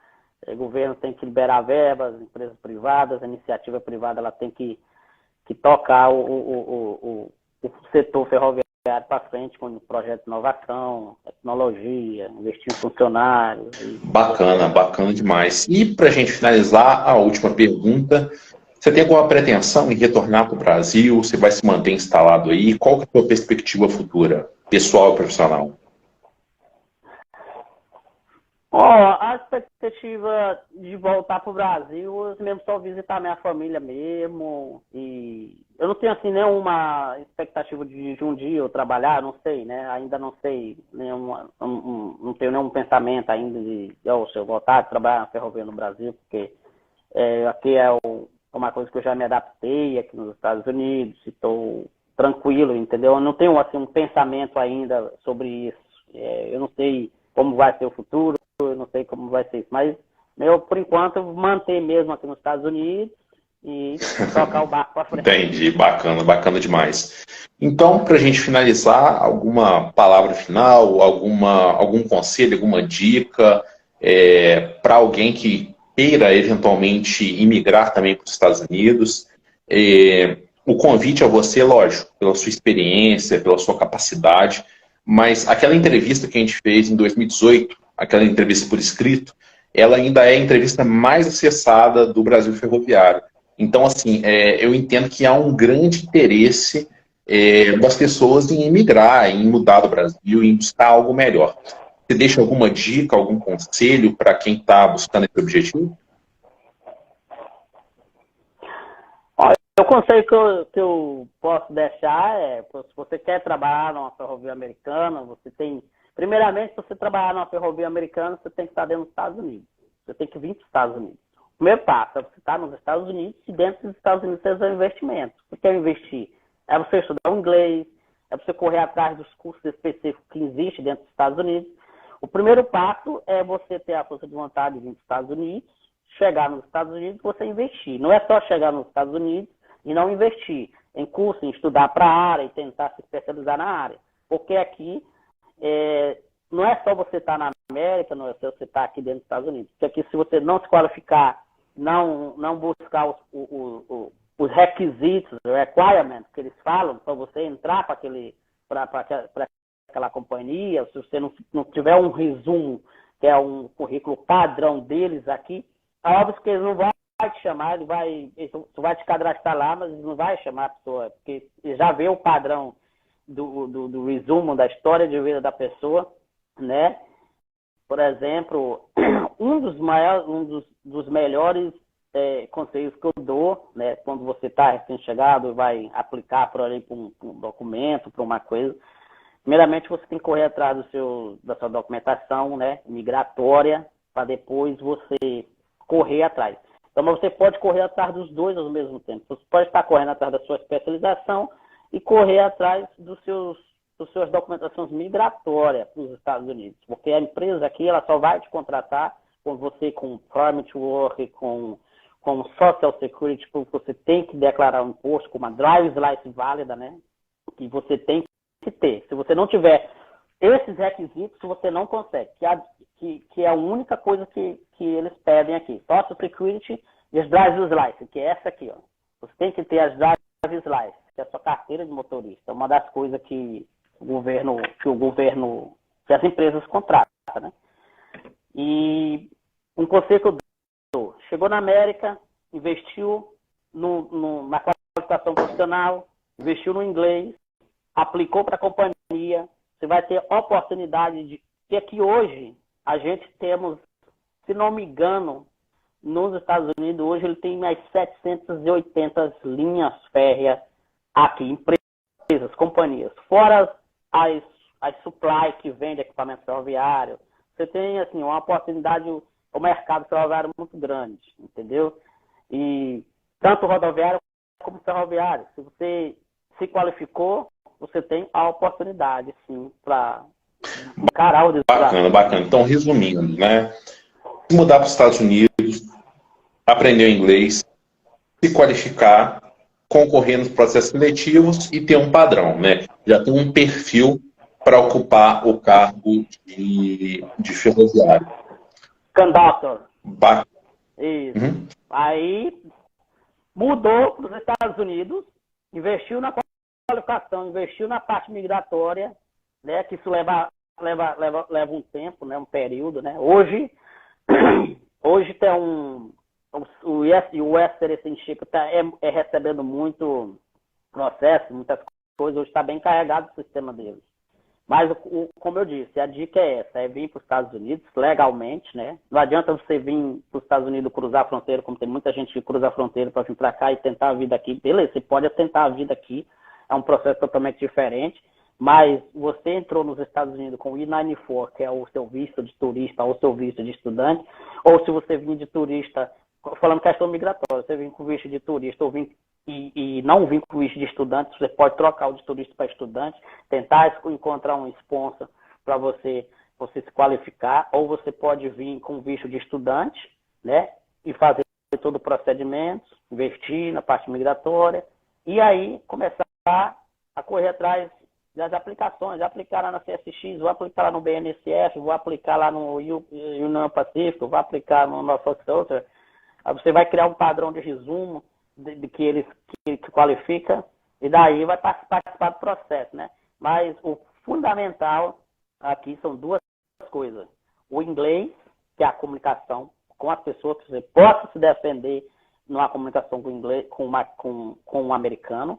O governo tem que liberar verbas, empresas privadas, a iniciativa privada ela tem que tocar o setor ferroviário para frente com projetos de inovação, tecnologia, investir em funcionários. Bacana demais. E para a gente finalizar, a última pergunta. Você tem alguma pretensão em retornar para o Brasil? Você vai se manter instalado aí? Qual que é a sua perspectiva futura, pessoal e profissional? A expectativa de voltar para o Brasil, eu mesmo só visitar minha família mesmo. E eu não tenho, assim, nenhuma expectativa de um dia eu trabalhar, não sei, né? Ainda não sei, não tenho nenhum pensamento ainda se eu voltar a trabalhar na ferrovia no Brasil, porque aqui é uma coisa que eu já me adaptei aqui nos Estados Unidos, estou tranquilo, entendeu? Eu não tenho, assim, um pensamento ainda sobre isso. Eu não sei como vai ser o futuro, eu não sei como vai ser isso, mas eu, por enquanto, manter mesmo aqui nos Estados Unidos e tocar o barco para frente. Entendi, bacana demais. Então, para a gente finalizar, alguma palavra final, algum conselho, alguma dica para alguém que queira eventualmente imigrar também para os Estados Unidos? O convite a você, lógico, pela sua experiência, pela sua capacidade, mas aquela entrevista que a gente fez em 2018, aquela entrevista por escrito, ela ainda é a entrevista mais acessada do Brasil Ferroviário. Então, assim, eu entendo que há um grande interesse das pessoas em emigrar, em mudar do Brasil, em buscar algo melhor. Você deixa alguma dica, algum conselho para quem está buscando esse objetivo? O conselho que eu posso deixar se você quer trabalhar numa ferrovia americana, primeiramente, se você trabalhar numa ferrovia americana, você tem que estar dentro dos Estados Unidos. Você tem que vir para os Estados Unidos. O primeiro passo é você estar nos Estados Unidos e dentro dos Estados Unidos fazer um investimento. O que é investir? É você estudar o inglês, é você correr atrás dos cursos específicos que existem dentro dos Estados Unidos. O primeiro passo é você ter a força de vontade de vir para os Estados Unidos, chegar nos Estados Unidos e você investir. Não é só chegar nos Estados Unidos e não investir em curso, em estudar para a área e tentar se especializar na área. Porque aqui não é só você estar na América, não é só você estar aqui dentro dos Estados Unidos. Porque aqui, se você não se qualificar, não buscar os requisitos, os requirements que eles falam para você entrar para aquela companhia, se você não tiver um resumo, que é um currículo padrão deles aqui, é óbvio que eles não vão te chamar, tu vai te cadastrar lá, mas não vai chamar a pessoa, porque já vê o padrão do resumo da história de vida da pessoa, né? Por exemplo, dos melhores conselhos que eu dou, né, quando você está recém-chegado e vai aplicar para um documento, para uma coisa, primeiramente você tem que correr atrás da sua documentação, né, migratória, para depois você correr atrás. Então, você pode correr atrás dos dois ao mesmo tempo. Você pode estar correndo atrás da sua especialização e correr atrás das suas documentações migratórias para os Estados Unidos. Porque a empresa aqui, ela só vai te contratar com você com Permit Work, com Social Security, porque você tem que declarar um imposto, com uma Driver's License válida, né? Que você tem que ter. Se você não tiver esses requisitos, você não consegue. Que é a única coisa que eles pedem aqui. Social Security e as Driver's License, que é essa aqui, ó. Você tem que ter as Driver's License, que é a sua carteira de motorista. É uma das coisas que as empresas contratam, né? E um conselho que eu dou, chegou na América, investiu na qualificação profissional, investiu no inglês, aplicou para a companhia, você vai ter oportunidade de... Porque aqui hoje, a gente temos, se não me engano, nos Estados Unidos, hoje ele tem mais 780 linhas férreas aqui, empresas, companhias. Fora as supply que vende equipamento ferroviário, você tem assim, uma oportunidade, o mercado ferroviário muito grande, entendeu? E tanto rodoviário como ferroviário. Se você se qualificou, você tem a oportunidade, sim, para encarar o desafio. Bacana. Então, resumindo, né? Mudar para os Estados Unidos, aprender inglês, se qualificar, concorrer nos processos seletivos e ter um padrão, né? Já tem um perfil para ocupar o cargo de ferroviário. Conductor. Bacana. Isso. Uhum. Aí mudou para os Estados Unidos, investiu na qualificação, investiu na parte migratória, né? Que isso leva um tempo, né? Um período, né? Hoje tem o STRC Chico é recebendo muito processo, muitas coisas, hoje está bem carregado o sistema deles. Mas, como eu disse, a dica é essa, é vir para os Estados Unidos legalmente, né? Não adianta você vir para os Estados Unidos cruzar a fronteira, como tem muita gente que cruza a fronteira para vir para cá e tentar a vida aqui. Beleza, você pode tentar a vida aqui, é um processo totalmente diferente, mas você entrou nos Estados Unidos com o I-94, que é o seu visto de turista ou o seu visto de estudante, ou se você vir de turista, falando questão migratória, você vir com visto de turista ou vir e não vir com visto de estudante, você pode trocar o de turista para estudante, tentar encontrar um sponsor para você se qualificar, ou você pode vir com visto de estudante, né, e fazer todo o procedimento, investir na parte migratória, e aí começar a correr atrás das aplicações, aplicar lá na CSX, vou aplicar lá no BNSF, vou aplicar lá no União Pacífico, vou aplicar no Norfolk Southern. Você vai criar um padrão de resumo de que eles que qualifica e daí vai participar do processo, né? Mas o fundamental aqui são duas coisas. O inglês, que é a comunicação com as pessoas, que você possa se defender numa comunicação com inglês, com um americano,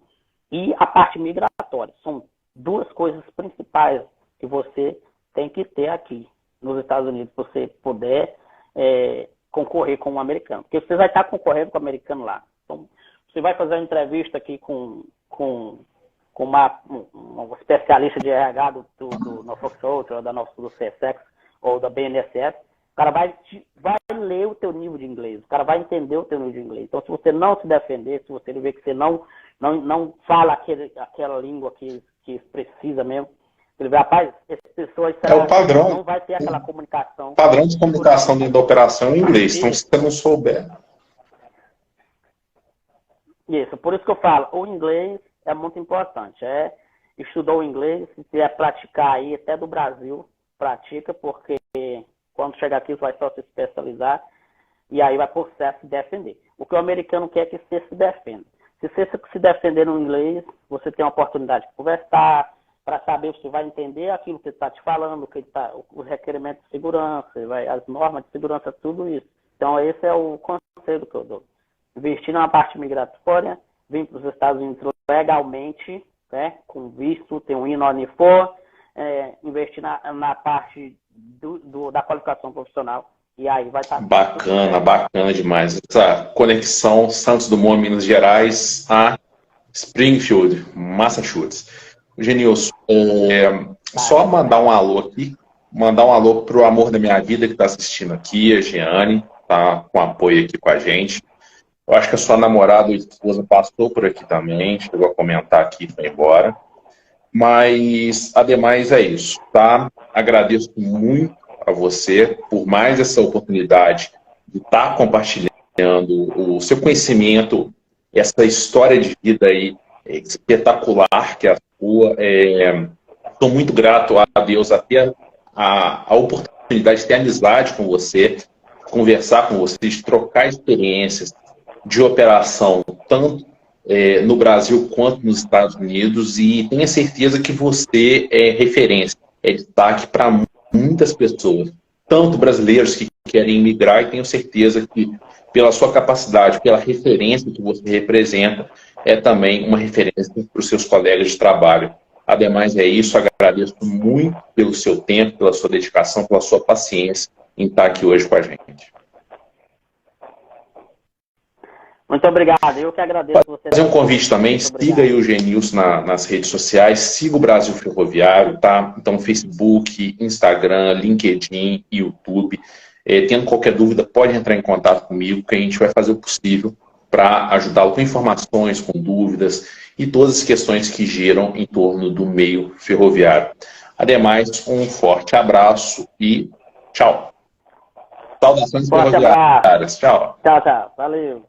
e a parte migratória. São duas coisas principais que você tem que ter aqui nos Estados Unidos, para você poder concorrer com um americano. Porque você vai estar concorrendo com o americano lá. Então, você vai fazer uma entrevista aqui com uma especialista de RH do Norfolk Southern, ou do CSX, ou da BNSF, o cara vai ler o teu nível de inglês, o cara vai entender o teu nível de inglês. Então, se você não se defender, se você ver que você não fala aquela língua que precisa mesmo, ele vai, rapaz, essa pessoa o padrão. Não vai ter aquela comunicação. O padrão de comunicação dentro da operação é em inglês. Então, se você não souber... Isso, por isso que eu falo, o inglês é muito importante. Estudou o inglês, se quiser praticar aí, até do Brasil, pratica, porque quando chegar aqui você vai só se especializar e aí vai por certo se defender. O que o americano quer é que você se defenda. Se você se defender no inglês, você tem a oportunidade de conversar, para saber se vai entender aquilo que ele está te falando, os requerimentos de segurança, as normas de segurança, tudo isso. Então, esse é o conselho que eu dou. Investir na parte migratória, vir para os Estados Unidos legalmente, né, com visto, tem um I-94, investir na parte da qualificação profissional. E aí vai estar... Bacana demais. Essa conexão Santos Dumont, Minas Gerais, a Springfield, Massachusetts. Genilson, só mandar um alô aqui, mandar um alô pro amor da minha vida que está assistindo aqui, a Giane, tá com apoio aqui com a gente. Eu acho que a sua namorada ou esposa passou por aqui também, chegou a comentar aqui e foi embora. Mas, ademais, é isso, tá? Agradeço muito a você por mais essa oportunidade de estar compartilhando o seu conhecimento, essa história de vida aí espetacular que é a sua. Sou muito grato a Deus a ter a oportunidade de ter amizade com você, conversar com você, de trocar experiências de operação, tanto no Brasil quanto nos Estados Unidos, e tenha certeza que você é referência, é destaque para muitas pessoas, tanto brasileiros que querem migrar, e tenho certeza que pela sua capacidade, pela referência que você representa, é também uma referência para os seus colegas de trabalho. Ademais, é isso, agradeço muito pelo seu tempo, pela sua dedicação, pela sua paciência em estar aqui hoje com a gente. Muito obrigado, eu que agradeço você. Fazer um convite também, siga aí o Genilson nas redes sociais, siga o Brasil Ferroviário, tá? Então, Facebook, Instagram, LinkedIn, YouTube. Tendo qualquer dúvida, pode entrar em contato comigo, que a gente vai fazer o possível para ajudá-lo com informações, com dúvidas e todas as questões que giram em torno do meio ferroviário. Ademais, um forte abraço e tchau. Saudações ferroviárias. Tchau. Tchau. Valeu.